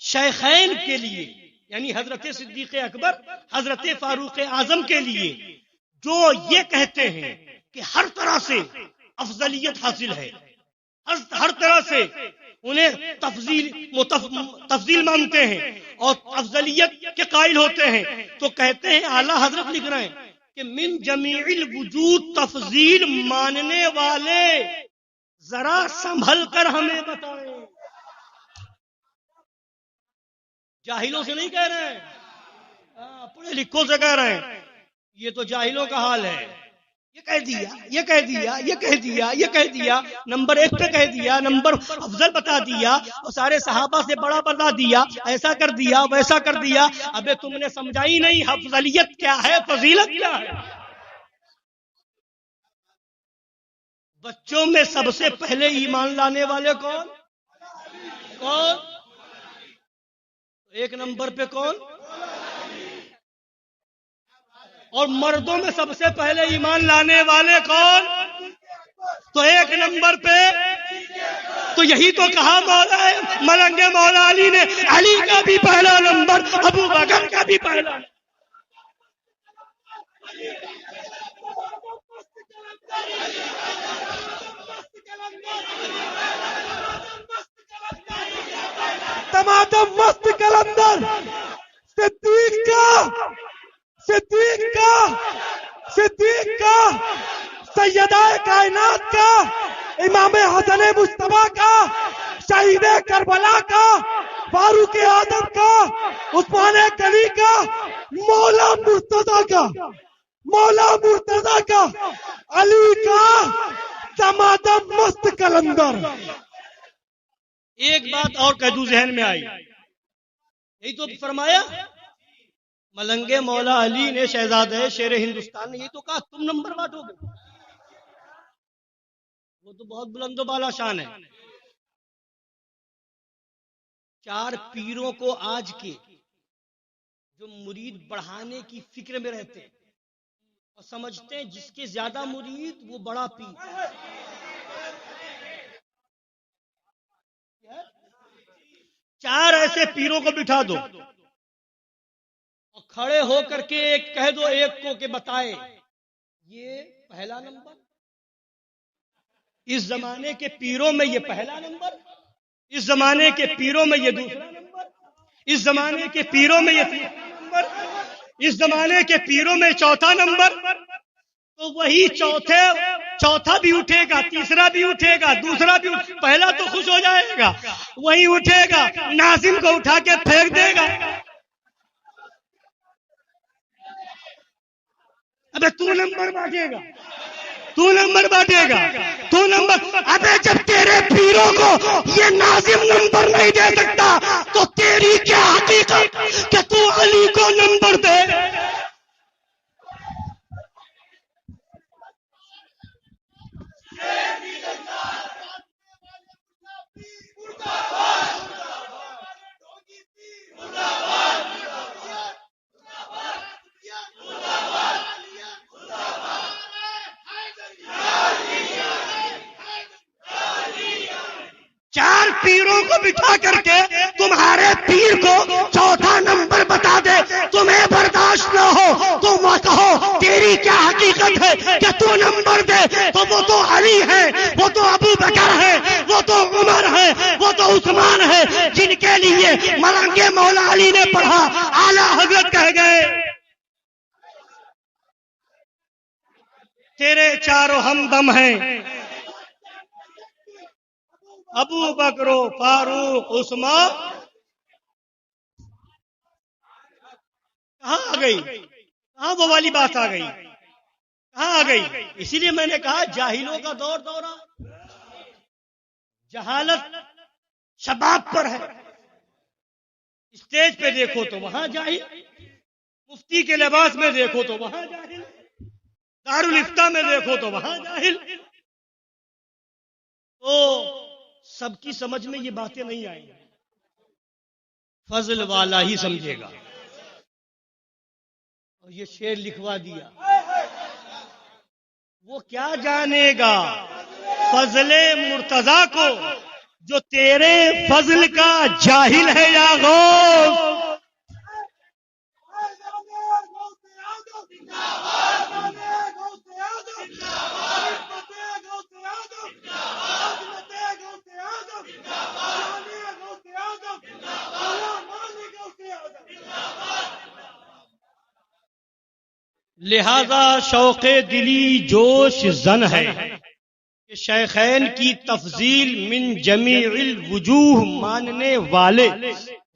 شیخین کے لیے یعنی حضرت صدیق اکبر، حضرت فاروق اعظم کے لیے جو یہ کہتے ہیں کہ ہر طرح سے افضلیت حاصل ہے، ہر طرح سے انہیں تفضیل مانتے ہیں اور افضلیت کے قائل ہوتے ہیں، تو کہتے ہیں اعلیٰ حضرت لکھ رہے ہیں کہ من جمیع الوجود تفضیل ماننے والے ذرا سنبھل کر ہمیں بتائیں. جاہلوں سے نہیں کہہ رہے ہیں، پڑھے لکھوں سے کہہ رہے ہیں. یہ تو جاہلوں کا حال ہے. یہ کہہ دیا، یہ کہہ دیا، یہ کہہ دیا، یہ کہہ دیا، نمبر ایک پہ کہہ دیا، نمبر افضل بتا دیا، اور سارے صحابہ سے بڑا بتا دیا، ایسا کر دیا، ویسا کر دیا. ابے تم نے سمجھا ہی نہیں افضلیت کیا ہے، فضیلت کیا ہے. بچوں میں سب سے پہلے ایمان لانے والے کون؟ ایک نمبر پہ کون؟ اور مردوں میں سب سے پہلے ایمان لانے والے کون؟ تو ایک نمبر پہ. تو یہی تو کہا مولا ملنگ مولا علی نے، علی کا بھی پہلا نمبر، ابو بکر کا بھی پہلا. تمادم مست کلندر، صدیق کا سیدہ کائنات کا، امام حسن مصطفیٰ کا، شہید کربلا کا، فاروق اعظم کا، عثمان غنی کا، مولا مرتضی کا، علی کا تمادم مست کلندر. ایک بات اور کہہ دوں ذہن میں آئی، یہی تو فرمایا ملنگ مولا علی نے، شہزادہ شیر ہندوستان نے، یہی تو کہا تم نمبر بانٹو گے. وہ تو بہت بلند و بالا شان ہے. 4 پیروں کو آج کے جو مرید بڑھانے کی فکر میں رہتے ہیں اور سمجھتے ہیں جس کے زیادہ مرید وہ بڑا پیر. 4 ایسے پیروں کو بٹھا دو اور کھڑے ہو کر کے ایک کہہ دو ایک کو کہ بتائے یہ پہلا نمبر. اس زمانے کے پیروں میں یہ پہلا نمبر، اس زمانے کے پیروں میں یہ دوسرا نمبر، اس زمانے کے پیروں میں یہ تیسرا نمبر، اس زمانے کے پیروں میں چوتھا نمبر. تو وہی چوتھا بھی اٹھے گا، تیسرا بھی اٹھے گا، دوسرا بھی پہلا تو خوش ہو جائے گا، وہی اٹھے گا، ناظم کو اٹھا کے پھینک دے گا. ابے تو نمبر بانٹے گا، تو نمبر بانٹے گا، تو نمبر. ابے جب تیرے پیروں کو یہ ناظم نمبر نہیں دے سکتا تو تیری کیا حقیقت کہ تو علی کو نمبر دے. پیروں کو بٹھا کر کے تمہارے پیر کو چوتھا نمبر بتا دے، تمہیں برداشت نہ ہو تو وہ کہو تیری کیا حقیقت ہے کہ تو نمبر دے، تو وہ تو علی ہے، وہ تو ابو بکر ہے، وہ تو عمر ہے، وہ تو عثمان ہے، جن کے لیے ملنگ مولا علی نے پڑھا، اعلیٰ حضرت کہہ گئے تیرے چاروں ہمدم ہیں، ابو بکر فاروق عثمان. کہاں آ گئی؟ کہاں وہ والی بات آ گئی؟ کہاں آ گئی؟ اسی لیے میں نے کہا جاہلوں کا دورہ جہالت شباب پر ہے. اسٹیج پہ دیکھو تو وہاں جاہل، مفتی کے لباس میں دیکھو تو وہاں جاہل، دارالفتہ میں دیکھو تو وہاں جاہل. تو سب کی سمجھ میں یہ باتیں نہیں آئیں گی، فضل والا ہی سمجھے گا. اور یہ شعر لکھوا دیا، وہ کیا جانے گا فضل مرتضی کو جو تیرے فضل کا جاہل ہے یا غوث. لہذا شوق دلی جوش زن ہے کہ شیخین کی تفضیل من جمیع الوجوہ ماننے والے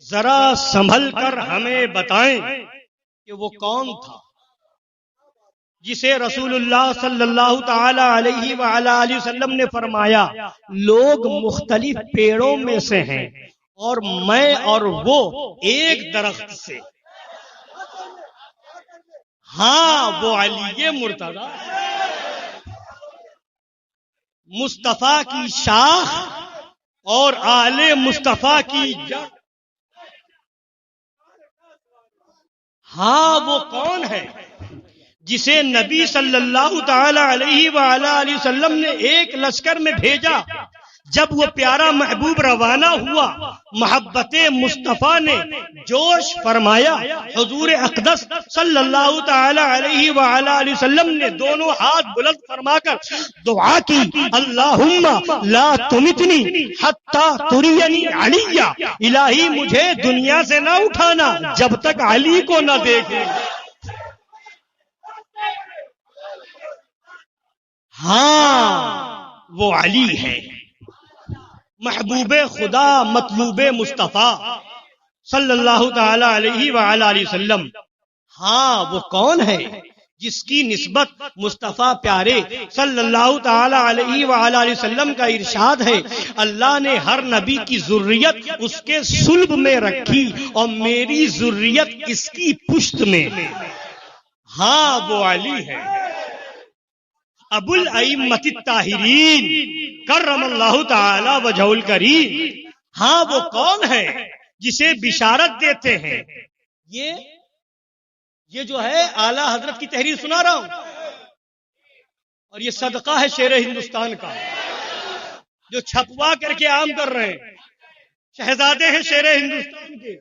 ذرا سنبھل کر ہمیں بتائیں کہ وہ کون تھا جسے رسول اللہ صلی اللہ تعالی علیہ وآلہ وسلم نے فرمایا لوگ مختلف پیڑوں میں سے ہیں اور میں اور وہ ایک درخت سے. ہاں وہ علی مرتضی مصطفیٰ کی شاخ اور آل مصطفیٰ کی جڑ. ہاں وہ کون ہے جسے نبی صلی اللہ تعالی علیہ وآلہ وسلم نے ایک لشکر میں بھیجا. جب وہ پیارا محبوب روانہ ہوا محبت مصطفیٰ نے جوش فرمایا. حضور اقدس صلی اللہ تعالی علیہ وآلہ وسلم نے دونوں ہاتھ بلند فرما کر دعا کی اللہم لا تمتنی حتی ترینی علی. الہی مجھے دنیا سے نہ اٹھانا جب تک علی کو نہ دیکھیں. ہاں وہ علی ہے محبوب خدا مطلوب مصطفیٰ صلی اللہ تعالی علیہ وآلہ وسلم. ہاں وہ کون ہے جس کی نسبت مصطفیٰ پیارے صلی اللہ تعالی علیہ وآلہ وسلم کا ارشاد ہے اللہ نے ہر نبی کی ذریت اس کے صلب میں رکھی اور میری ذریت اس کی پشت میں. ہاں وہ علی ہے ابو الائمۃ الطاہرین کرم اللہ تعالی وجہ الکریم. ہاں وہ کون ہے جسے بشارت دیتے ہیں. یہ جو ہے اعلی حضرت کی تحریر سنا رہا ہوں اور یہ صدقہ ہے شیر ہندوستان کا جو چھپوا کر کے عام کر رہے ہیں. شہزادے ہیں شیر ہندوستان کے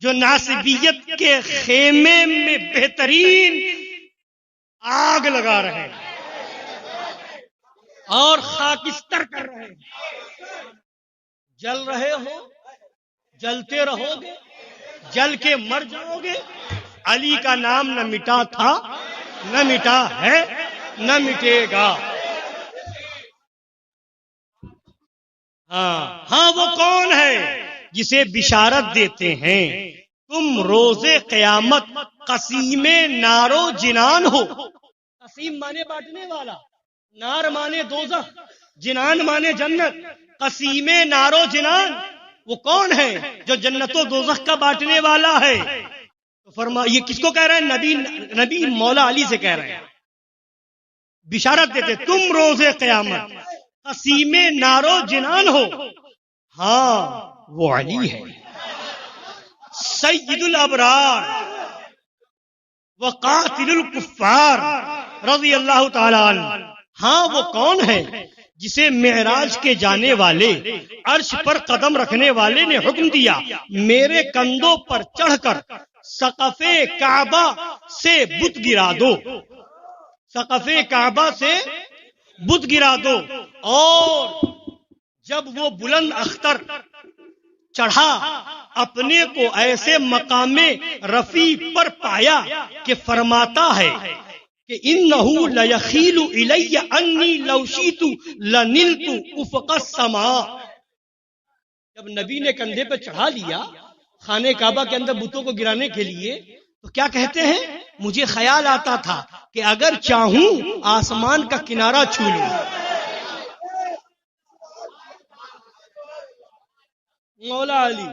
جو ناصبیت کے خیمے میں بہترین آگ لگا رہے ہیں اور خاکستر کر رہے ہیں. جل رہے ہو، جلتے رہو گے، جل کے مر جاؤ گے. علی کا نام نہ مٹا تھا، نہ مٹا ہے، نہ مٹے گا. ہاں وہ کون ہے جسے بشارت دیتے ہیں تم روز قیامت قسیم نارو جنان ہو. قسیم مانے بانٹنے والا، نار مانے دوزخ، جنان مانے جنت. قسیم نارو جنان وہ کون ہے جو جنت و دوزخ کا بانٹنے والا ہے. تو فرما یہ کس کو کہہ رہے ہیں؟ نبی مولا علی سے کہہ رہے ہیں. بشارت دیتے تم روز قیامت قسیم نارو جنان ہو. ہاں وہ علی ہے سید الابرار وقاتل الکفار رضی اللہ تعالی عنہ. ہاں وہ کون ہے جسے معراج کے جانے والے عرش پر قدم رکھنے والے نے حکم دیا میرے کندھوں پر چڑھ کر سقف کعبہ سے بت گرا دو، سقف کعبہ سے بت گرا دو۔ اور جب وہ بلند اختر چڑھا اپنے کو ایسے مقام رفیع پر پایا کہ فرماتا ہے کہ انہو لیخیل الی انی لو شئت لنلت افق السماء۔ جب نبی نے کندھے پہ چڑھا لیا خانہ کعبہ کے اندر بتوں کو گرانے کے لیے تو کیا کہتے ہیں، مجھے خیال آتا تھا کہ اگر چاہوں آسمان کا کنارہ چھو لوں۔ مولا علی،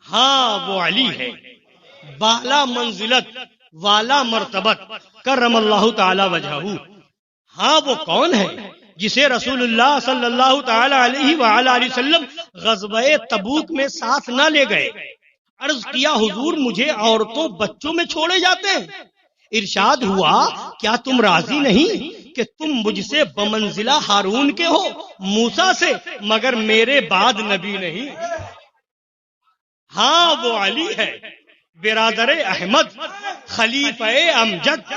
ہاں وہ علی ہے، بالا منزلت والا مرتبت کرم اللہ تعالی وجہہ۔ ہاں وہ کون ہے جسے رسول اللہ صلی اللہ تعالی علیہ وآلہ وسلم غزوہ تبوک میں ساتھ نہ لے گئے۔ عرض کیا حضور مجھے عورتوں بچوں میں چھوڑے جاتے ہیں؟ ارشاد ہوا کیا تم راضی نہیں کہ تم مجھ سے بمنزلہ ہارون کے ہو، موسیٰ سے، مگر میرے بعد نبی نہیں۔ ہاں وہ علی ہے، برادر احمد، خلیفہ امجد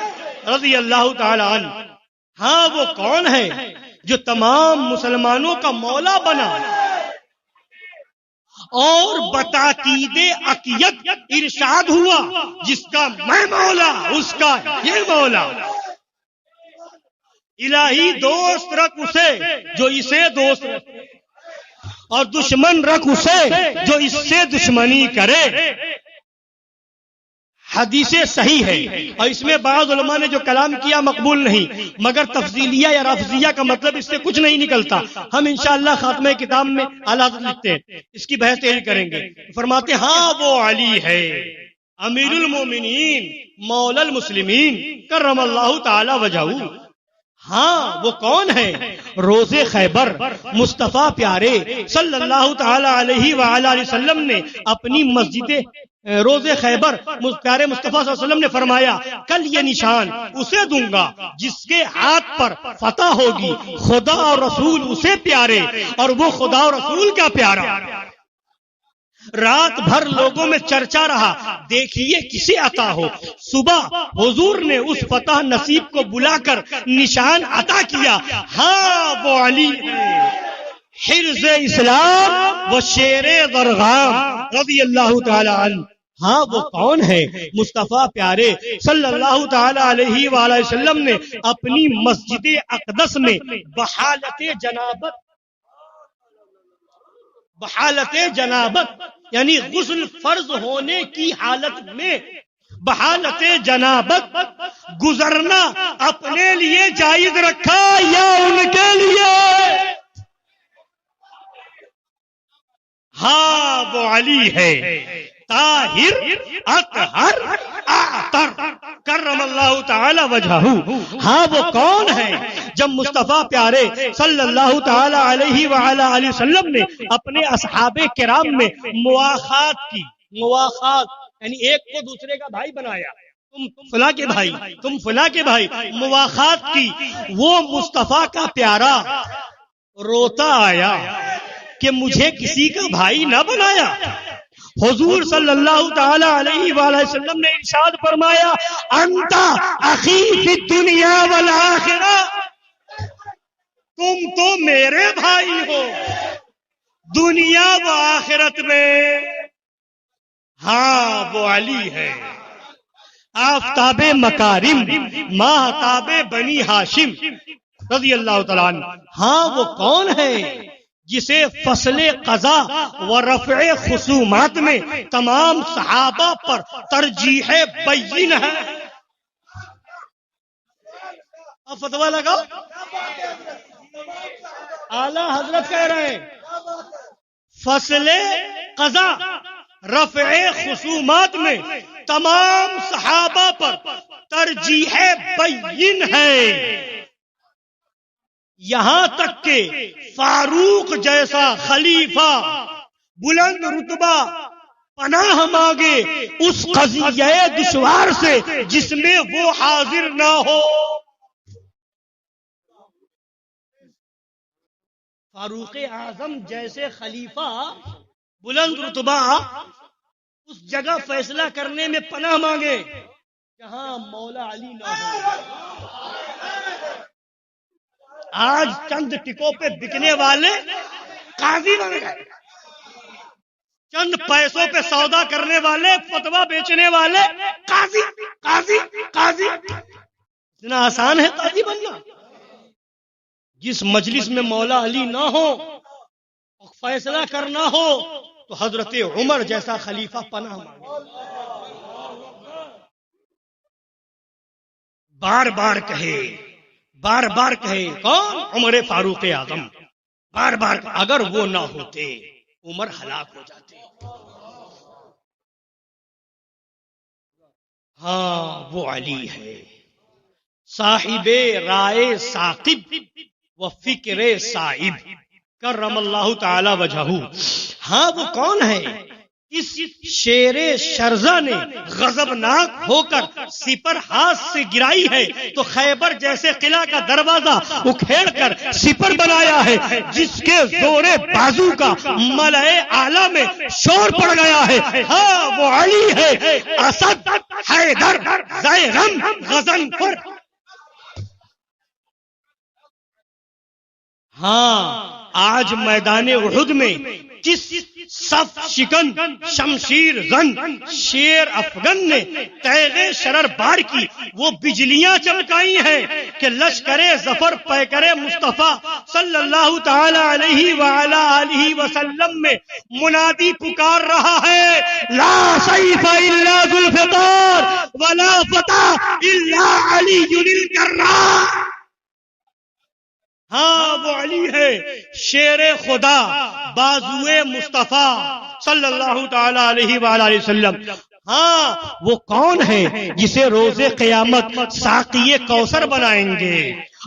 رضی اللہ تعالی عنہ۔ ہاں وہ کون ہے جو تمام مسلمانوں کا مولا بنا اور بتاکید عقیدت ارشاد ہوا جس کا میں مولا اس کا یہ مولا۔ الہی دوست رکھ اسے جو اسے دوست رکھے اور دشمن رکھ اسے جو اس سے دشمنی کرے۔ حدیث صحیح ہے اور اس میں بعض علماء نے جو کلام کیا مقبول نہیں، مگر تفضیلیہ یا رفضیہ کا مطلب اس سے کچھ نہیں نکلتا۔ ہم انشاءاللہ خاتمہ کتاب میں اعلیٰ حضرت لکھتے ہیں، اس کی بحث یہی کریں گے۔ فرماتے ہاں وہ علی ہے، امیر المومنین مولا المسلمین کرم اللہ تعالی وجہہ۔ ہاں وہ کون ہے، روز خیبر مصطفیٰ پیارے صلی اللہ تعالی علیہ وآلہ وسلم نے اپنی مسجد روز خیبر پیارے مصطفیٰ صلی اللہ علیہ وسلم نے فرمایا کل یہ نشان اسے دوں گا جس کے ہاتھ پر فتح ہوگی، خدا اور رسول اسے پیارے اور وہ خدا اور رسول کا پیارا۔ رات بھر لوگوں میں چرچا رہا، دیکھیے کسے عطا ہو۔ صبح حضور نے اس فتح نصیب کو بلا کر نشان عطا کیا۔ ہاں وہ علی ہے، حرز اسلام و شیر درغام رضی اللہ تعالی عنہ۔ ہاں وہ کون ہے، مصطفیٰ پیارے صلی اللہ تعالی علیہ وآلہ وسلم نے اپنی مسجد اقدس میں بحالت جنابت یعنی غسل فرض ہونے کی حالت میں بحالت جنابت گزرنا اپنے لیے جائز رکھا یا ان کے لیے؟ ہاں وہ علی ہے، طاہر اطہر اعطر کرم اللہ تعالی وجہہ۔ ہاں وہ کون ہے جب مصطفیٰ پیارے صلی اللہ تعالی علیہ وآلہ وسلم نے اپنے اصحاب کرام میں مواخات کی، مواخات یعنی ایک کو دوسرے کا بھائی بنایا، تم فلاں کے بھائی، تم فلاں کے بھائی، مواخات کی، وہ مصطفیٰ کا پیارا روتا آیا کہ مجھے کسی کا بھائی نہ بنایا۔ حضور صلی اللہ تعالی علیہ وآلہ وسلم نے ارشاد فرمایا انت اخی فی الدنیا والآخرہ، تم تو میرے بھائی ہو دنیا و آخرت میں۔ ہاں وہ علی ہے، آفتاب مکارم ماہتاب بنی ہاشم رضی اللہ تعالیٰ عنہ۔ ہاں وہ کون ہے جسے فصل قضا و رفع خصومات میں تمام صحابہ پر ترجیح بین ہے۔ اب فتویٰ لگاؤ، اعلیٰ حضرت کہہ رہے ہیں فصل قضا رفع خصومات میں تمام صحابہ پر ترجیح بین ہے، یہاں تک کہ فاروق جیسا خلیفہ بلند رتبہ پناہ مانگے اس قضیہ دشوار سے جس میں وہ حاضر نہ ہو۔ فاروق اعظم جیسے خلیفہ بلند رتبہ اس جگہ فیصلہ کرنے میں پناہ مانگے جہاں مولا علی نہ ہو. آج چند ٹکوں پہ بکنے والے قاضی بن گئے، چند پیسوں پہ سودا کرنے والے، فتوا بیچنے والے قاضی قاضی قاضی. اتنا آسان ہے قاضی بننا؟ جس مجلس میں مولا علی نہ ہو اور فیصلہ کرنا ہو تو حضرت عمر جیسا خلیفہ پناہ مانگے. بار بار کہے کون؟ عمر فاروق اعظم. بار بار اگر وہ نہ ہوتے عمر ہلاک ہو جاتے. ہاں وہ علی ہے صاحب رائے ثاقب و فکر صائب کرم اللہ تعالی وجہہ. ہاں وہ کون ہے؟ اس شیر شرزہ نے غضبناک ہو کر سپر ہاتھ سے گرائی ہے تو خیبر جیسے قلعہ کا دروازہ اکھیڑ کر سپر بنایا ہے، جس کے زور بازو کا ملائے اعلیٰ میں شور پڑ گیا ہے. ہاں وہ علی ہے اسد حیدر زیغم غضنفر. ہاں آج میدان احد میں جس صف شکن شمشیر زن شیر افغن نے تیغ شرر بار کی وہ بجلیاں چمکائی ہیں کہ لشکر ظفر پیکر مصطفیٰ صلی اللہ تعالی علیہ وعلی آلہ وسلم میں منادی پکار رہا ہے لا سیف الا ذو الفقار ولا فتح الا علی الکرار. ہاں وہ علی ہے شیر خدا بازوئے مصطفیٰ صلی اللہ تعالی علیہ وآلہ وسلم. ہاں وہ کون ہے جسے روز قیامت ساقی کوثر بنائیں گے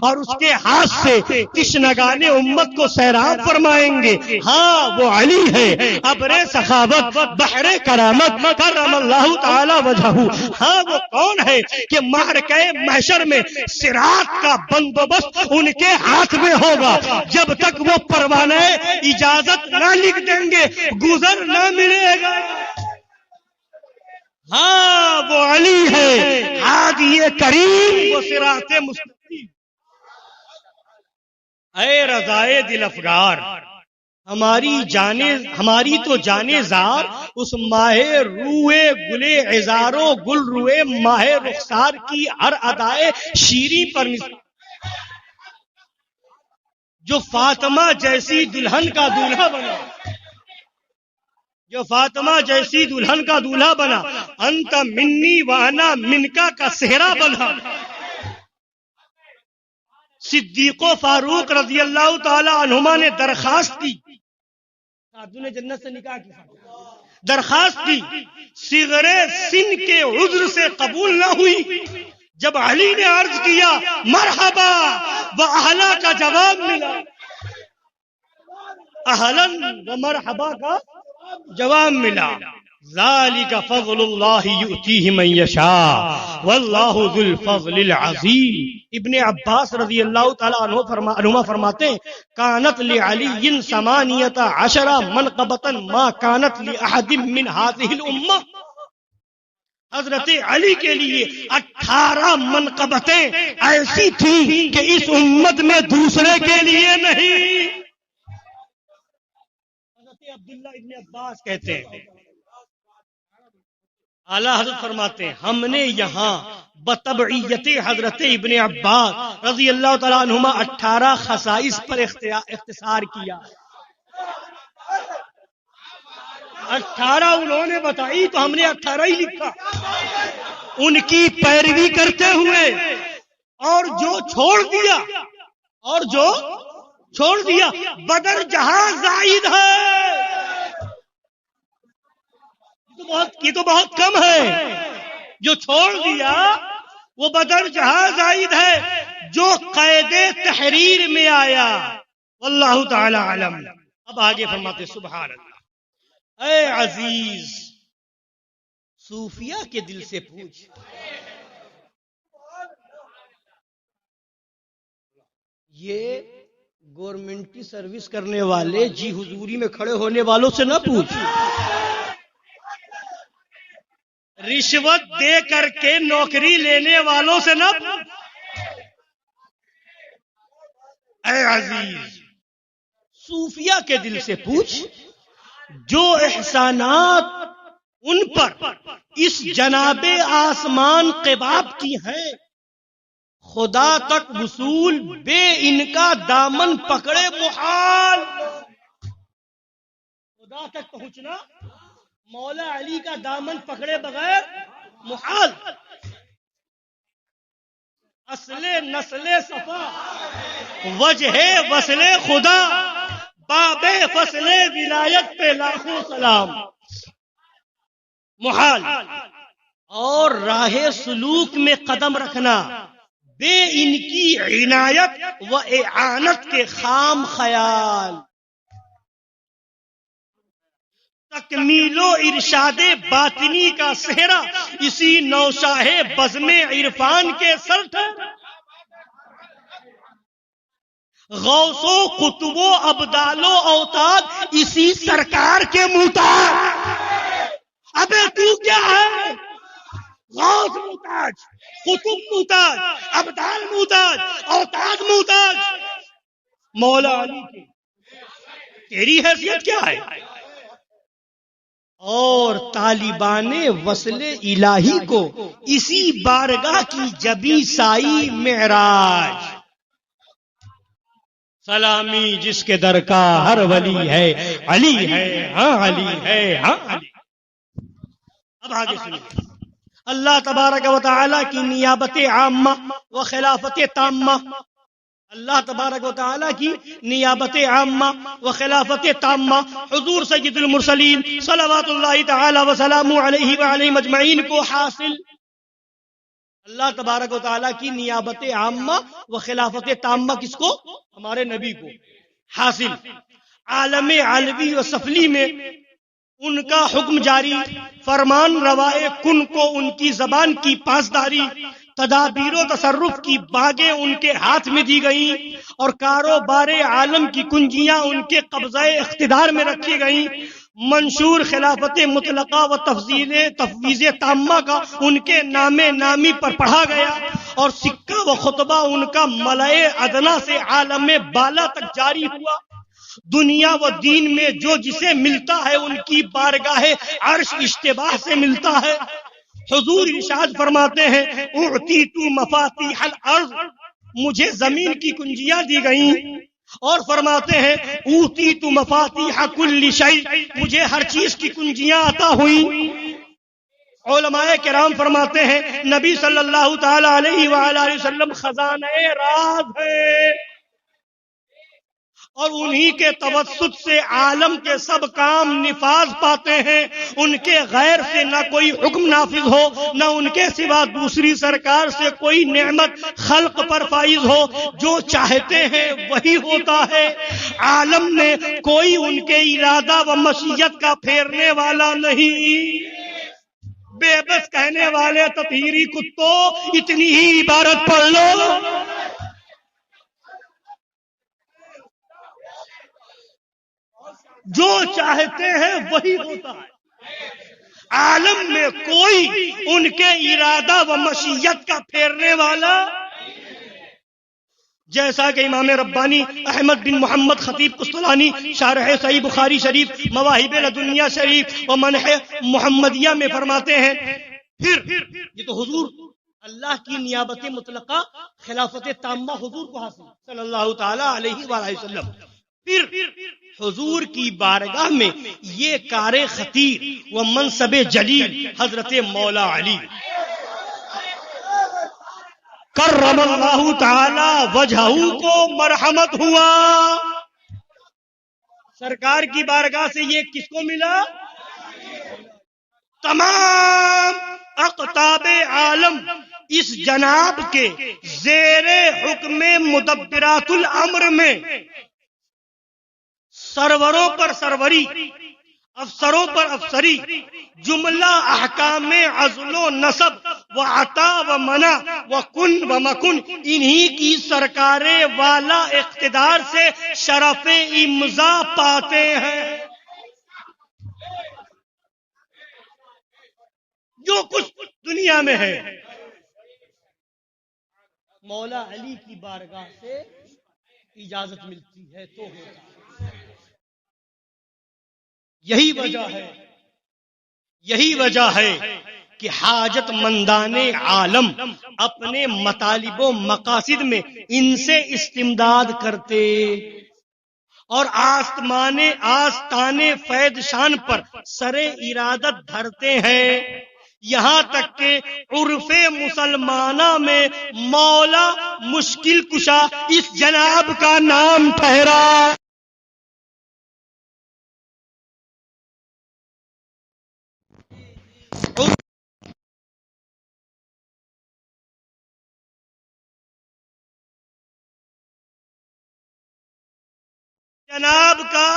اور اس کے ہاتھ سے تشنگان امت کو سیراب فرمائیں گے. ہاں وہ علی ہے ابر سخاوت بحر کرامت کرم اللہ تعالی وجہہ. ہاں وہ کون ہے کہ معرکہ محشر میں صراط کا بندوبست ان کے ہاتھ میں ہوگا جب تک وہ پروانہ اجازت نہ لکھ دیں گے گزر نہ ملے گا. ہاں وہ علی ہے ہادی کریم وہ صراط مستقیم. اے رضائے دل افگار ہماری تو جانے زار اس ماہ روئے گلے عزارو گل روئے ماہ رخسار کی ہر ادائے شیریں پر جو فاطمہ جیسی دلہن کا دولہا بنا، جو فاطمہ جیسی دلہن کا دولہا بنا. انت منی وانا منکا کا صحرا بنا. صدیق و فاروق رضی اللہ تعالی عنہما نے درخواست کی، سعد نے جنت سے نکاح کی درخواست کی، صغر سن کے عذر سے قبول نہ ہوئی. جب علی نے عرض کیا مرحبا و اہلا کا جواب ملا، اہلن و مرحبا کا جواب ملا. ذالک فضل اللہ یؤتیہ من یشاء واللہ ذو الفضل العظیم. ابن عباس رضی اللہ تعالی عنہما فرماتے ہیں کانت لعلی 18 منقبۃ ما کانت لاحد من هذه الامہ. حضرت علی کے لیے 18 منقبتیں ایسی تھیں کہ اس امت میں دوسرے کے لیے نہیں. حضرت عبداللہ ابن عباس کہتے ہیں اعلیٰ حضرت فرماتے ہیں ہم نے یہاں بتبعیت حضرت ابن عباس رضی اللہ تعالیٰ عنہما 18 خصائص پر اختصار کیا. 18 انہوں نے بتائی تو ہم نے 18 ہی لکھا. ان کی پیروی کرتے ہوئے اور جو چھوڑ دیا بدر جہاں زائد ہے. یہ تو بہت کم ہے. جو چھوڑ دیا وہ بدر جہاں زائد ہے. جو قید تحریر میں آیا واللہ تعالی علم. اب آگے فرماتے سبحان اللہ. اے عزیز صوفیہ کے دل سے پوچھ یہ گورنمنٹ کی سروس کرنے والے جی حضوری میں کھڑے ہونے والوں سے نہ پوچھ، رشوت دے کر کے نوکری لینے والوں سے نہ پوچھ۔ اے عزیز، صوفیہ کے دل سے پوچھ، جو احسانات ان پر اس جناب آسمان قباب کی ہیں، خدا تک وصول بے ان کا دامن پکڑے محال۔ خدا تک پہنچنا مولا علی کا دامن پکڑے بغیر محال۔ اصل نسل صفا وجہ وصل خدا، باب فصل ولایت پہ لاکھوں سلام۔ محال۔ اور راہ سلوک میں قدم رکھنا بے ان کی عنایت و اعانت کے خام خیال۔ تکمیل و ارشاد باطنی کا صحرا اسی نوشاہ بزم عرفان کے سر ٹھہرا۔ غوث و قطب و ابدال و اوتاد اسی سرکار کے محتاج۔ ابے تو کیا ہے؟ غوث محتاج، قطب محتاج، ابدال محتاج، اوتاد محتاج، مولا علی کی تیری حیثیت کیا ہے؟ اور طالبان وصل الہی کو اسی بارگاہ کی جبی سائی معراج۔ سلامی جس کے در کا ہر ولی ہے، علی ہے ہاں علی ہے ہاں علی۔ اب آگے سنیے، اللہ تبارک و تعالی کی نیابت عامہ و خلافت تامہ، اللہ تبارک و تعالی کی نیابت عامہ و خلافت تامہ حضور سید المرسلین صلوات اللہ تعالی وسلام علیہ وعلیہم اجمعین کو حاصل۔ اللہ تبارک و تعالی کی نیابت عامہ و خلافت تامہ کس کو؟ ہمارے نبی کو حاصل۔ عالم علوی و سفلی میں ان کا حکم جاری، فرمان روائے کن کو ان کی زبان کی پاسداری، تدابیر و تصرف کی باغیں ان کے ہاتھ میں دی گئیں، اور کاروبار عالم کی کنجیاں ان کے قبضہ اقتدار میں رکھی گئیں۔ منشور خلافت مطلقہ و تفویض تامہ کا ان کے نام نامی پر پڑھا گیا، اور سکہ و خطبہ ان کا ملائے ادنا سے عالم بالا تک جاری ہوا۔ دنیا و دین میں جو جسے ملتا ہے ان کی بارگاہ عرش اشتباہ سے ملتا ہے۔ حضور ارشاد فرماتے ہیں، اعطیت مفاتیح الارض، مجھے زمین کی کنجیاں دی گئیں، اور فرماتے ہیں اوتیت مفاتیح کل شیء، مجھے ہر چیز کی کنجیاں عطا ہوئیں۔ علماء کرام فرماتے ہیں نبی صلی اللہ تعالی علیہ وآلہ وسلم خزانہ راز ہے، اور انہی کے توسط سے عالم کے سب کام نفاذ پاتے ہیں۔ ان کے غیر سے نہ کوئی حکم نافذ ہو، نہ ان کے سوا دوسری سرکار سے کوئی نعمت خلق پر فائز ہو۔ جو چاہتے ہیں وہی ہوتا ہے۔ عالم میں کوئی ان کے ارادہ و مشیت کا پھیرنے والا نہیں۔ بے بس کہنے والے تطہیری کتو، اتنی ہی عبارت پڑھ لو۔ جو چاہتے ہیں وہی ہوتا ہے۔ عالم میں کوئی ان کے ارادہ و مشیت کا پھیرنے والا، جیسا کہ امام ربانی احمد بن محمد خطیب قسطلانی شارح صحیح بخاری شریف مواہب لدنیا شریف و منح محمدیہ میں فرماتے ہیں، پھر یہ تو حضور اللہ کی نیابت مطلقہ خلافت تامہ حضور کو حاصل صلی اللہ تعالی علیہ وآلہ وسلم۔ پھر حضور کی بارگاہ میں یہ کار خطیر و منصب جلیل حضرت مولا علی کرم اللہ تعالی وجہہ کو مرحمت ہوا۔ سرکار کی بارگاہ سے یہ کس کو ملا؟ تمام اقطاب عالم اس جناب کے زیر حکم مدبرات الامر میں سروروں پر سروری، افسروں پر افسری، جملہ احکام عزل و نصب وعطا ومنع وکن ومکن، انہی کی سرکار والا اقتدار سے شرف امضا پاتے ہیں۔ جو کچھ دنیا میں ہے مولا علی کی بارگاہ سے اجازت ملتی ہے تو ہوتا ہے۔ یہی وجہ ہے کہ حاجت مندان عالم اپنے مطالب و مقاصد میں ان سے استمداد کرتے اور آستان فیض شان پر سر ارادت دھرتے ہیں، یہاں تک کہ عرف مسلمانہ میں مولا مشکل کشا اس جناب کا نام ٹھہرا۔ جناب کا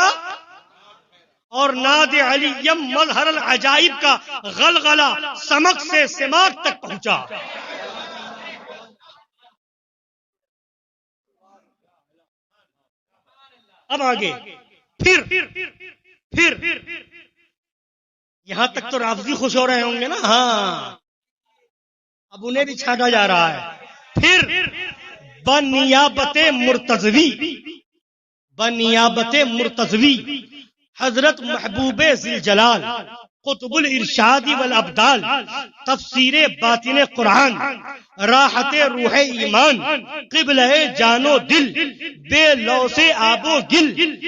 اور ناد علی مظہر العجائب کا غلغلہ سمک سے سماک تک پہنچا۔ اب آگے پھر یہاں تک تو رافضی خوش ہو رہے ہوں گے نا، ہاں اب انہیں بھی چھانٹا جا رہا ہے۔ پھر بنیابت مرتضوی حضرت محبوب ذوالجلال قطب الارشاد والابدال تفسیر باطن قرآن راحت روح ایمان قبلہ جان و دل بے لو سے آب و گل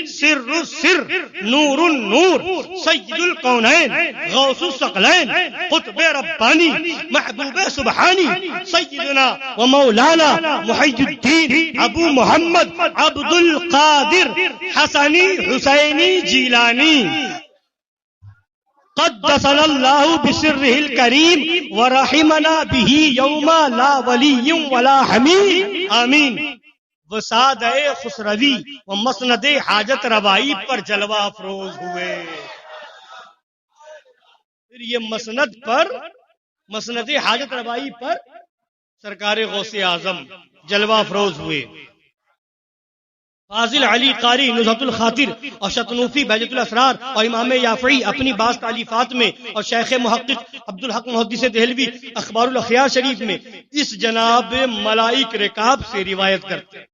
سر السر نور النور سید الکونین غوث الثقلین قطب ربانی محبوب سبحانی سیدنا و مولانا محی الدین ابو محمد عبد القادر حسنی حسینی جیلانی قدسنا اللہ بسرہ الکریم ورحمنا بہ یوم لا ولی ولا حمیم آمین۔ وساد خسروی و مسند حاجت روائی پر جلوہ افروز ہوئے۔ پھر یہ مسند حاجت روائی پر سرکار غوث اعظم جلوہ افروز ہوئے۔ فاضل علی قاری نزہت الخاطر اور شطنوفی بہجت الاسرار اور امام یافعی اپنی بعض تالیفات میں اور شیخ محقق عبدالحق محدث دہلوی اخبار الاخیار شریف میں اس جناب ملائک رکاب سے روایت کرتے ہیں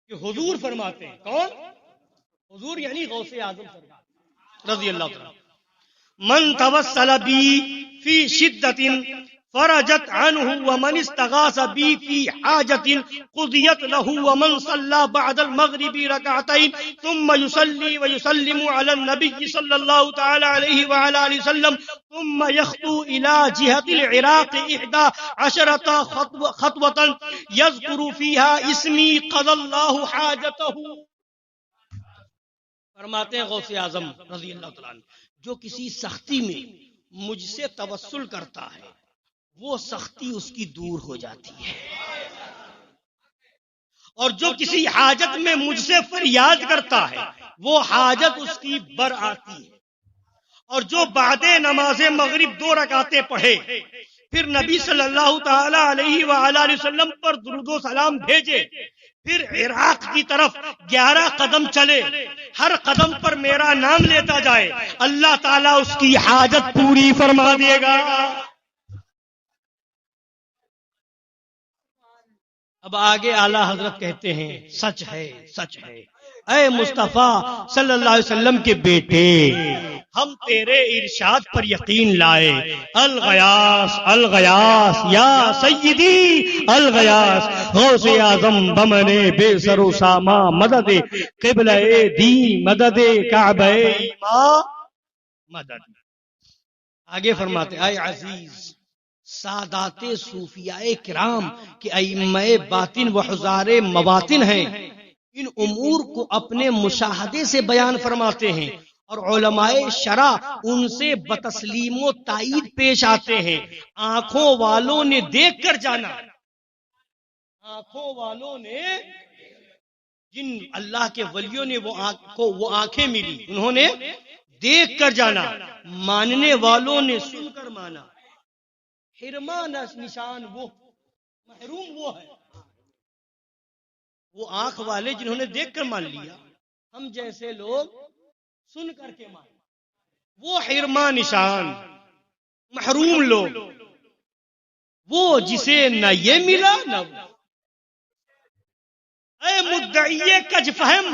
کہ حضور فرماتے ہیں، کون حضور یعنی غوث اعظم سرکار رضی اللہ عنہ، من توسل بی فی شدت فرجت عنه ومن استغاث بی فی حاجت قضیت له ومن صلی بعد المغرب رکعتین ثم يصلي ويسلم على النبي صلی اللہ تعالی علیہ وعلى آلہ وسلم ثم يخطو الى جهة العراق 11 خطوة يذكر فيها اسمی قضى اللہ حاجته۔ فرماتے ہیں غوث اعظم رضی اللہ تعالی عنہ، جو کسی سختی میں مجھ سے توسل کرتا ہے وہ سختی اس کی دور ہو جاتی ہے، اور جو کسی حاجت میں مجھ سے فریاد کرتا ہے وہ حاجت اس کی بر آتی ہے، اور جو بعد نماز مغرب 2 رکعتیں پڑھے پھر نبی صلی اللہ تعالی علیہ وآلہ وسلم پر درود و سلام بھیجے، پھر عراق کی طرف 11 قدم چلے، ہر قدم پر میرا نام لیتا جائے، اللہ تعالیٰ اس کی حاجت پوری فرما دے گا۔ اب آگے اعلیٰ حضرت کہتے ہیں سچ ہے سچ ہے اے مصطفیٰ صلی اللہ علیہ وسلم کے بیٹے، ہم تیرے ارشاد پر یقین لائے، الغیاث الغیاث یا سیدی الغیاث غوث اعظم بمنے بے سر و ساما مدد قبلہ دی مدد کعبہ ایمان مدد۔ آگے فرماتے اے عزیز سادات صوفیاء کرام کے ائمہ باطن و حضار مواطن ہیں، ان امور کو اپنے مشاہدے سے بیان فرماتے ہیں، اور علماء شرع ان سے بتسلیم و تائید پیش آتے ہیں۔ آنکھوں والوں نے دیکھ کر جانا، آنکھوں والوں نے جن اللہ کے ولیوں نے وہ آنکھیں ملی انہوں نے دیکھ کر جانا، ماننے والوں نے سن کر مانا، حرمان نشان وہ محروم وہ ہے، وہ آنکھ والے جنہوں نے دیکھ کر مان لیا، ہم جیسے لوگ سن کر کے مان، وہ حرمان نشان محروم لوگ، وہ جسے نہ یہ ملا نہ وہ۔ اے مدعی کج فہم،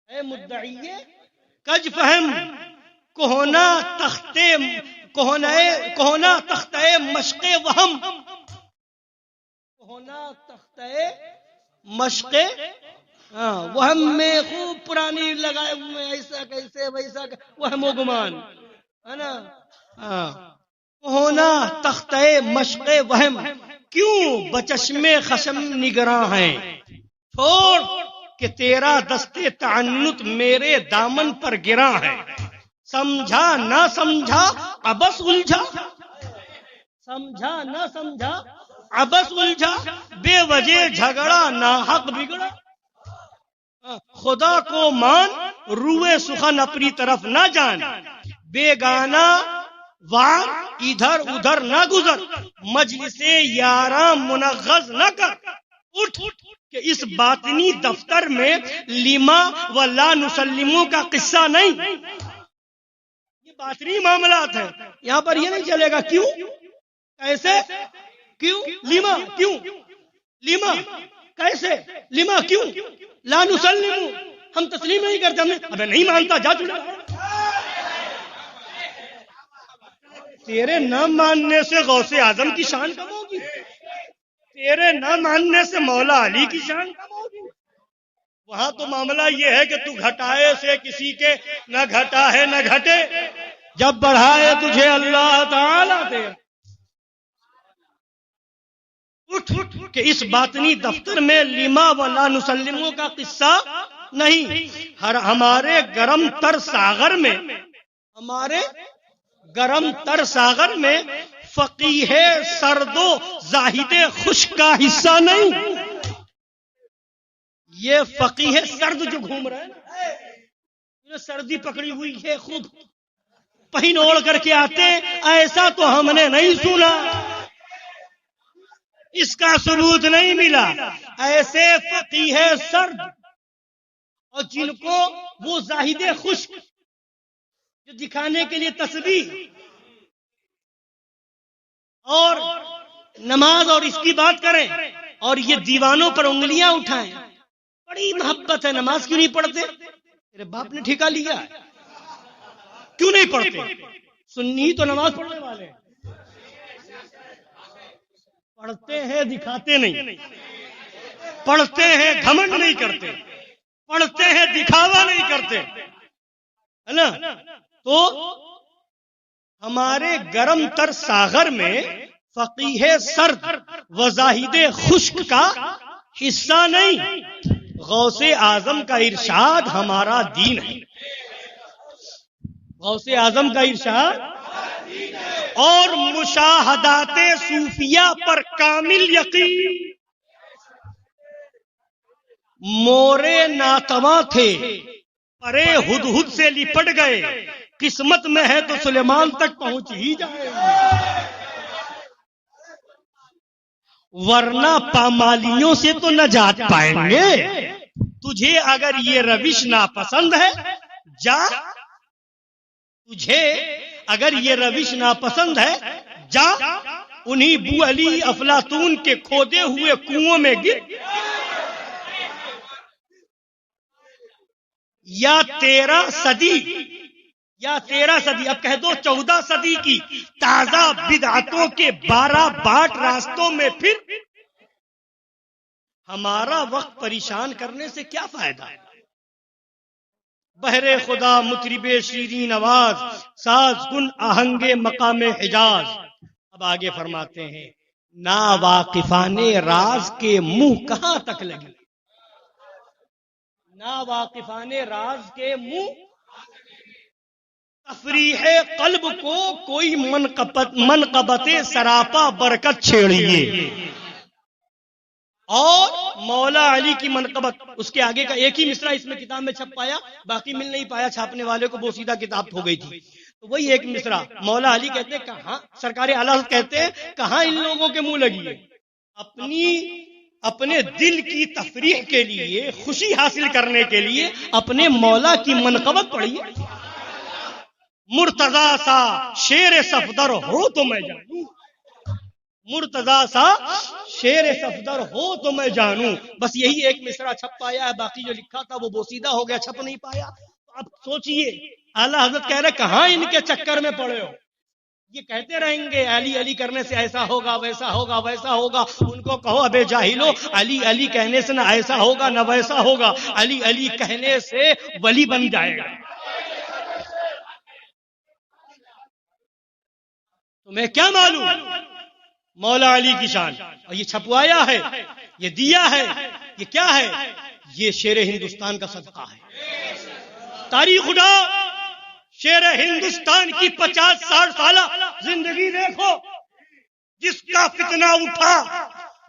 اے مدعی کج فہم، کوہنا تختہ مشق وہم، کوہنا تختہ مشق وہم میں خوب پرانی لگائے ہوئے ایسا کیسے ویسا وہم و گمان ہے نا، کوہنا تختہ مشق وہم، کیوں بچشم خشم نگراں ہیں، چھوڑ کہ تیرا دستے تعنت میرے دامن پر گراں ہے، سمجھا نہ سمجھا ابس الجھا، سمجھا نہ سمجھا ابس الجھا، بے وجہ جھگڑا نہ حق بگڑا، خدا کو مان روئے سخن اپنی طرف نہ جان، بیگانہ وار ادھر ادھر نہ گزر، مجلس یاراں منغز نہ کر، اٹھ کہ اس باطنی دفتر میں لما و لا نسلموں کا قصہ نہیں، یہ باطنی معاملات ہیں، یہاں پر یہ نہیں چلے گا کیوں کیسے کیوں لما کیوں لما کیسے لما کیوں لا نسلم، ہم تسلیم نہیں کرتے، ہم ابے نہیں مانتا جا چڑا، تیرے نہ ماننے سے غوث اعظم کی شان کم ہوگی، تیرے نہ ماننے سے مولا علی کی شان کم ہوگی، وہاں تو معاملہ یہ ہے کہ تو گھٹائے سے کسی کے نہ گھٹا ہے نہ گھٹے، جب بڑھائے تجھے اللہ تعالیٰ دے، اٹھ کہ اس باطنی دفتر میں لما و لا نسلموں کا قصہ نہیں، ہمارے گرم تر ساغر میں، ہمارے گرم تر ساغر میں فقیہ سرد و زاہد خشک کا حصہ نہیں، یہ فقیہ سرد جو گھوم رہے ہیں سردی پکڑی ہوئی ہے خوب پہن اوڑھ کر کے آتے ہیں، ایسا تو ہم نے نہیں سنا، اس کا ثبوت نہیں ملا، ایسے فقیہ سرد اور جن کو وہ زاہد خشک جو دکھانے کے لیے تسبیح اور نماز اور اس کی بات کریں اور یہ دیوانوں پر انگلیاں اٹھائیں، بڑی محبت ہے، نماز کیوں نہیں پڑھتے؟ تیرے باپ نے ٹھیکا لیا ہے، کیوں نہیں پڑھتے؟ سنی تو نماز پڑھنے والے ہیں، پڑھتے ہیں دکھاتے نہیں، پڑھتے ہیں گھمنڈ نہیں کرتے، پڑھتے ہیں دکھاوا نہیں کرتے، ہے نا؟ تو ہمارے گرم تر ساغر میں فقیہ سرد و زاہد خشک کا حصہ نہیں، غوث اعظم کا ارشاد ہمارا دین ہے، غوث اعظم کا ارشاد اور مشاہدات صوفیہ پر کامل یقین، مورے ناتواں تھے پرے ہدہد سے لپٹ گئے، قسمت میں ہے تو سلیمان تک پہنچ ہی جائے، ورنہ پامالیوں سے تو نجات پائیں گے، تجھے اگر یہ روش ناپسند ہے جا، تجھے اگر یہ روش ناپسند ہے جا انہی بو علی افلاطون کے کھودے ہوئے کنووں میں گر، یا 13 صدی اب کہہ دو 14 صدی کی تازہ بدعتوں کے 12 باٹ راستوں میں پھر ہمارا وقت پریشان کرنے سے کیا فائدہ؟ بہرے خدا مطرب شیرین آواز، ساز کن آہنگ مقام حجاز۔ اب آگے فرماتے ہیں نا واقفان راز کے منہ کہاں تک لگی، نا واقفان راز کے منہ، تفریح قلب کو کوئی منقبت سراپا برکت چھیڑیے، اور مولا علی کی منقبت، اس کے آگے کا ایک ہی مصرع اس میں کتاب میں چھپ پایا، باقی مل نہیں پایا، چھاپنے والے کو بوسیدہ کتاب ہو گئی تھی، تو وہی ایک مصرع مولا علی کہتے ہیں کہاں سرکار اعلیٰ حضرت کہتے ہیں کہاں ان لوگوں کے منہ لگی ہے. اپنے دل کی تفریح کے لیے خوشی حاصل کرنے کے لیے اپنے مولا کی منقبت پڑھیے. مرتضی سا شیر صفدر ہو تو میں جانوں, مرتضی سا شیر صفدر ہو تو میں جانوں. بس یہی ایک مصرع چھپ پایا ہے, باقی جو لکھا تھا وہ بوسیدہ ہو گیا, چھپ نہیں پایا. اب سوچئے اعلیٰ حضرت کہہ رہے کہاں ان کے چکر میں پڑے ہو, یہ کہتے رہیں گے علی علی کرنے سے ایسا ہوگا ویسا ہوگا ویسا ہوگا. ان کو کہو ابے جاہلو, علی علی کہنے سے نہ ایسا ہوگا نہ ویسا ہوگا, علی علی کہنے سے ولی بن جائے گا. تمہیں کیا معلوم مولا علی کی شان. اور یہ چھپوایا ہے, یہ دیا ہے, یہ کیا ہے, یہ شیر ہندوستان کا صدقہ ہے. تاریخ اٹھاؤ, شیر ہندوستان کی 50-60 سالہ زندگی دیکھو. جس کا فتنہ اٹھا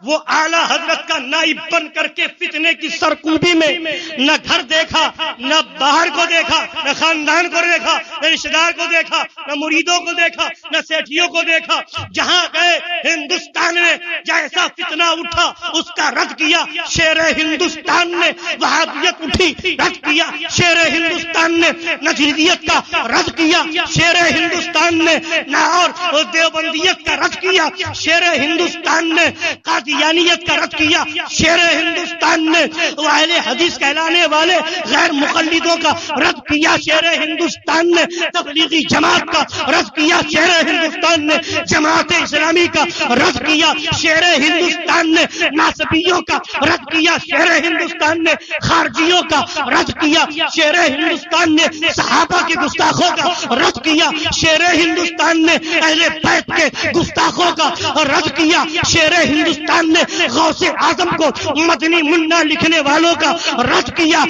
وہ اعلیٰ حضرت کا نائب بن کر کے فتنے کی سرکوبی میں نہ گھر دیکھا, نہ باہر کو دیکھا, نہ خاندان کو دیکھا, نہ رشتہ دار کو دیکھا, نہ مریدوں کو دیکھا, نہ سیٹھیوں کو دیکھا. جہاں گئے ہندوستان میں جیسا فتنہ اٹھا اس کا رد کیا شیر ہندوستان نے. وہابیت اٹھی رد کیا شیر ہندوستان نے, نجریت کا رد کیا شیر ہندوستان نے, اور دیوبندیت کا رد کیا شیر ہندوستان نے, قادیانیت کا رد کیا شیر ہندوستان نے, اہل حدیث کہلانے والے غیر مقلدوں کا رد کیا شیر ہندوستان نے, تبلیغی جماعت کا رد کیا شیر ہندوستان نے, جماعت اسلامی کا رد کیا شیر ہندوستان نے, ناصبیوں کا رد کیا شیر ہندوستان نے, خارجیوں کا رد کیا شیر ہندوستان نے, صحابہ کے گستاخوں کا رد کیا شیر ہندوستان نے, اہل بیت کے گستاخوں کا رد کیا شیر ہندوستان نے, غوث اعظم کو مدنی منا لکھنے والوں کا رد کیا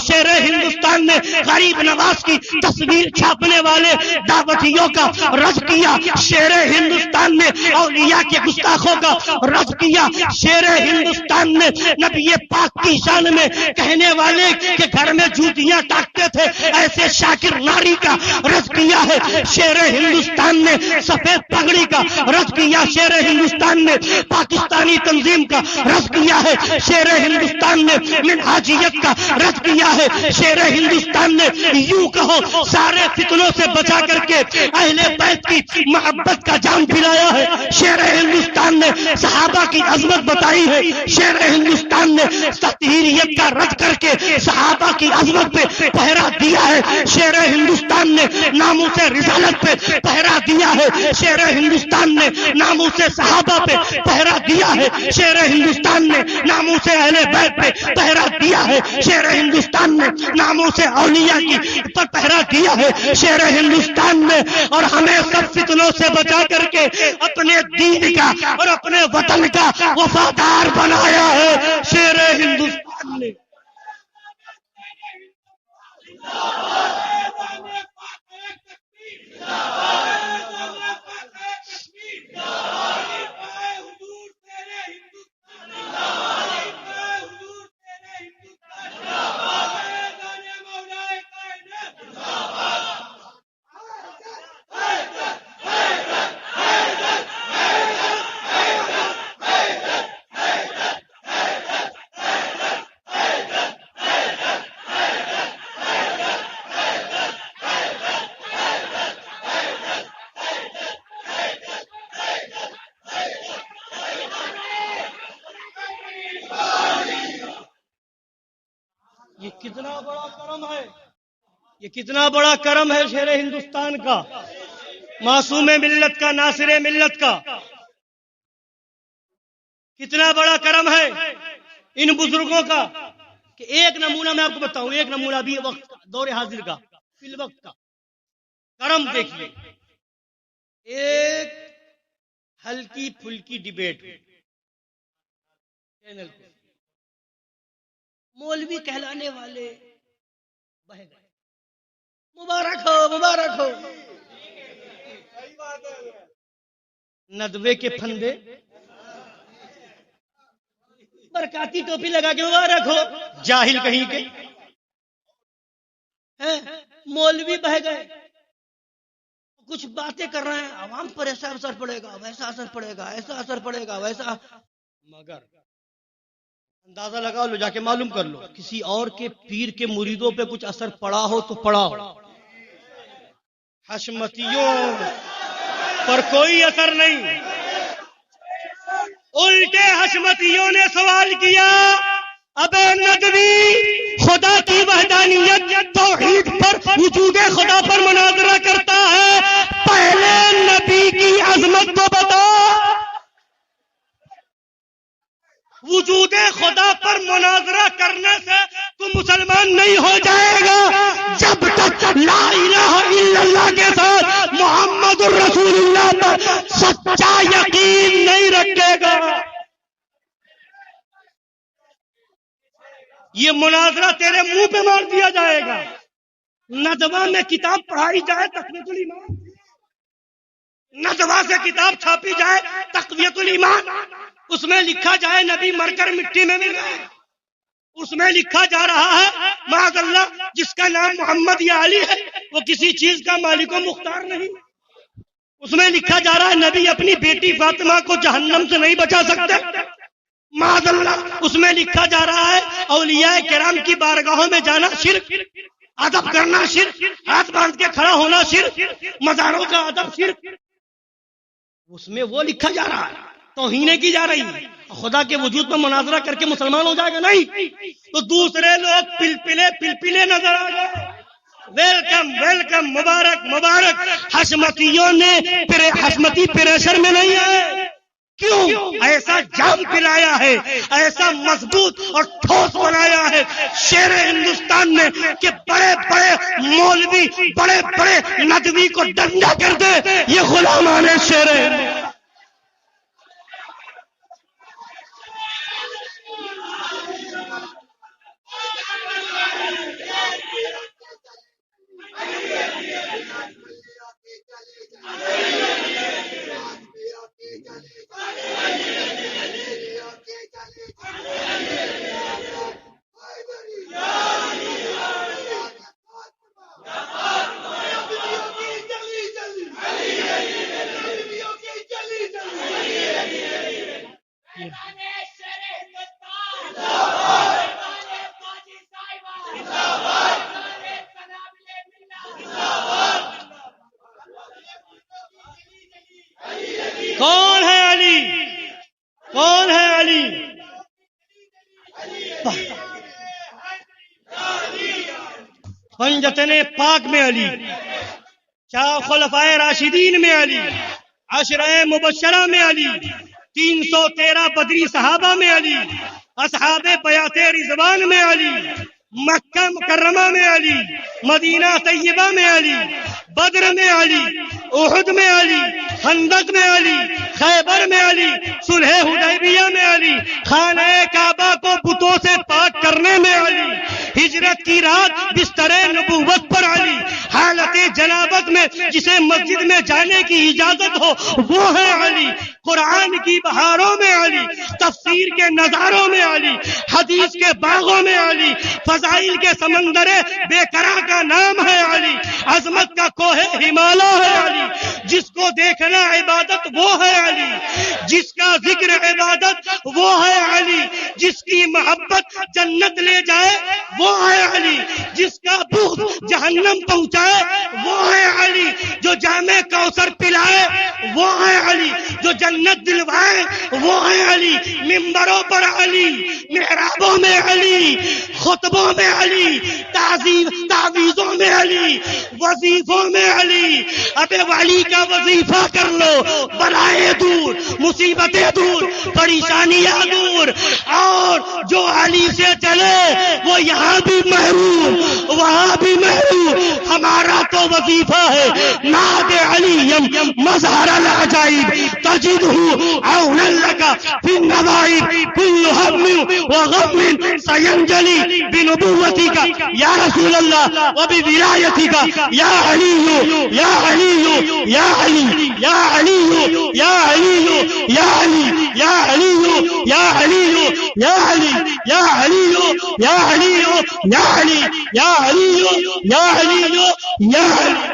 شیر ہندوستان نے, غریب نواز کی تصویر چھاپنے والے دعوتیوں کا رد کیا شیر ہندوستان نے, اولیاء کے گستاخوں کا رد کیا شیر ہندوستان نے, نبی پاک کی شان میں کہنے والے کہ گھر میں جوتیاں ٹاکتے تھے ایسے شاکر ناری کا رد کیا ہے شیر ہندوستان نے, سفید پگڑی کا رد کیا شیر ہندوستان نے, پاکستانی تنظیم کا رد کیا ہے شیر ہندوستان نے, منہاجیت کا رد کیا ہے شیر ہندوستان نے. یوں کہو سارے فتنوں سے بچا کر کے اہل بیت کی محبت کا جام پھیلایا ہے شیر ہندوستان نے, صحابہ کی عظمت بتائی ہے شیر ہندوستان نے, تطہیریت کا رد کر کے صحابہ کی عظمت پہ پہرا دیا ہے شیر ہندوستان نے, ناموس رسالت پہ پہرا دیا ہے شیر ہندوستان نے, ناموس صحابہ پہ پہرا دیا ہے شیر ہندوستان نے, ناموس اہل بیت پہ پہرا دیا ہے شیر ہندوستان نے, ناموس اولیاء کی پر پہرا دیا ہے شیر ہندوستان نے, اور ہمیں سب فتنوں سے بچا کر کے اپنے دین کا اور اپنے وطن کا وفادار بنایا ہے شیر ہندوستان نے. یہ کتنا بڑا کرم ہے, یہ کتنا بڑا کرم ہے شیر ہندوستان کا, معصوم ملت کا, ناصر ملت کا. کتنا بڑا کرم ہے ان بزرگوں کا کہ ایک نمونہ میں آپ کو بتاؤں, ایک نمونہ بھی وقت کا, دور حاضر کا, فی الوقت کا کرم دیکھیے. ایک ہلکی پھلکی ڈیبیٹ چینل پہ مولوی کہلانے والے بہ گئے, مبارک ہو مبارک ہو. ندوے کے پھندے برکاتی ٹوپی لگا کے مبارک ہو, جاہل کہیں کے مولوی بہ گئے. کچھ باتیں کر رہے ہیں، عوام پر ایسا اثر پڑے گا، ویسا اثر پڑے گا، ایسا اثر پڑے گا، ویسا، مگر اندازہ لگا لو، جا کے معلوم کر لو، کسی اور کے پیر کے مریدوں پہ کچھ اثر پڑا ہو تو پڑا ہو، حشمتیوں پر کوئی اثر نہیں۔ الٹے حشمتیوں نے سوال کیا، ابے ندوی خدا کی وحدانیت توحید پر وجود خدا پر مناظرہ کرتا ہے، پہلے نبی کی عظمت کو بتا۔ وجود خدا پر مناظرہ کرنے سے تو مسلمان نہیں ہو جائے گا جب تک لا الہ الا اللہ کے ساتھ محمد الرسول اللہ پر سچا یقین نہیں رکھے گا۔ یہ مناظرہ تیرے منہ پہ مار دیا جائے گا۔ ندوہ میں کتاب پڑھائی جائے تقویت الایمان، ندوہ سے کتاب چھاپی جائے تقویت الایمان، اس میں لکھا جائے نبی مر کر مٹی میں مل گئے، اس میں لکھا جا رہا ہے معاذ اللہ جس کا نام محمد یا علی ہے وہ کسی چیز کا مالک و مختار نہیں، اس میں لکھا جا رہا ہے نبی اپنی بیٹی فاطمہ کو جہنم سے نہیں بچا سکتے، معاذ اللہ اس میں لکھا جا رہا ہے اولیاء کرام کی بارگاہوں میں جانا شرک، ادب کرنا شرک، ہاتھ باندھ کے کھڑا ہونا شرک، مزاروں کا ادب شرک، اس میں وہ لکھا جا رہا ہے، توہین کی جا رہی ہے۔ خدا کے وجود پر مناظرہ کر کے مسلمان ہو جائے گا نہیں تو دوسرے لوگ پلپلے نظر آ جائے۔ ویلکم ویلکم، مبارک مبارک۔ حشمتیوں نے حشمتی پریشر میں نہیں آئے، کیوں؟ ایسا جام پلایا ہے، ایسا مضبوط اور ٹھوس بنایا ہے شیر ہندوستان نے کہ بڑے بڑے مولوی بڑے بڑے ندوی کو ڈنڈا کر دے، یہ غلامان شیر ہے۔ کون ہے علی؟ کون ہے علی؟ پنجتن پاک میں علی، چار خلفائے راشدین میں علی، عشرہ مبشرہ میں علی، 313 بدری صحابہ میں علی، اصحاب بیعت رضوان میں علی، مکہ مکرمہ میں علی، مدینہ طیبہ میں علی، بدر میں علی، احد میں علی، خندق میں علی، خیبر میں علی، صلح حدیبیہ میں علی، خانہ کعبہ کو بتوں سے پاک کرنے میں علی، ہجرت کی رات بستر نبوت پر علی، حالت جنابت میں جسے مسجد میں جانے کی اجازت ہو وہ ہے علی، قرآن کی بہاروں میں علی، تفسیر کے نظاروں میں علی، حدیث کے باغوں میں علی، فضائل کے سمندر بے قرار کا نام ہے علی، عظمت کا کوہ ہمالا ہے علی، جس کو دیکھنا عبادت وہ ہے علی، جس کا ذکر عبادت وہ ہے علی، جس کی محبت جنت لے جائے وہ ہے علی، جس کا بغض جہنم پہنچائے وہ ہے علی، جو جام کوثر پلائے وہ ہے علی، جو جنت دلوائے وہ ہے علی، منبروں پر علی، محرابوں میں علی، خطبوں میں علی، تعویذوں میں علی، وظیفوں میں علی۔ اب ولی کا وظیفہ کر لو، بلائیں دور، مصیبتیں دور، پریشانیاں دور، اور جو علی سے چلے وہ یہاں بھی محروم وہاں بھی محروم۔ ہمارا تو وظیفہ ہے ناد علیم مظہر العجائب تجدہ عونا لک فی النوائب کل ہم وغم سینجلی بنبوتک یا رسول اللہ وبولایتک یا علی یا علی یا علی یا علی یا علی یا علی یا علی یا علی یا علی یا علی یا علی یا علی یا علی یا علی یا علی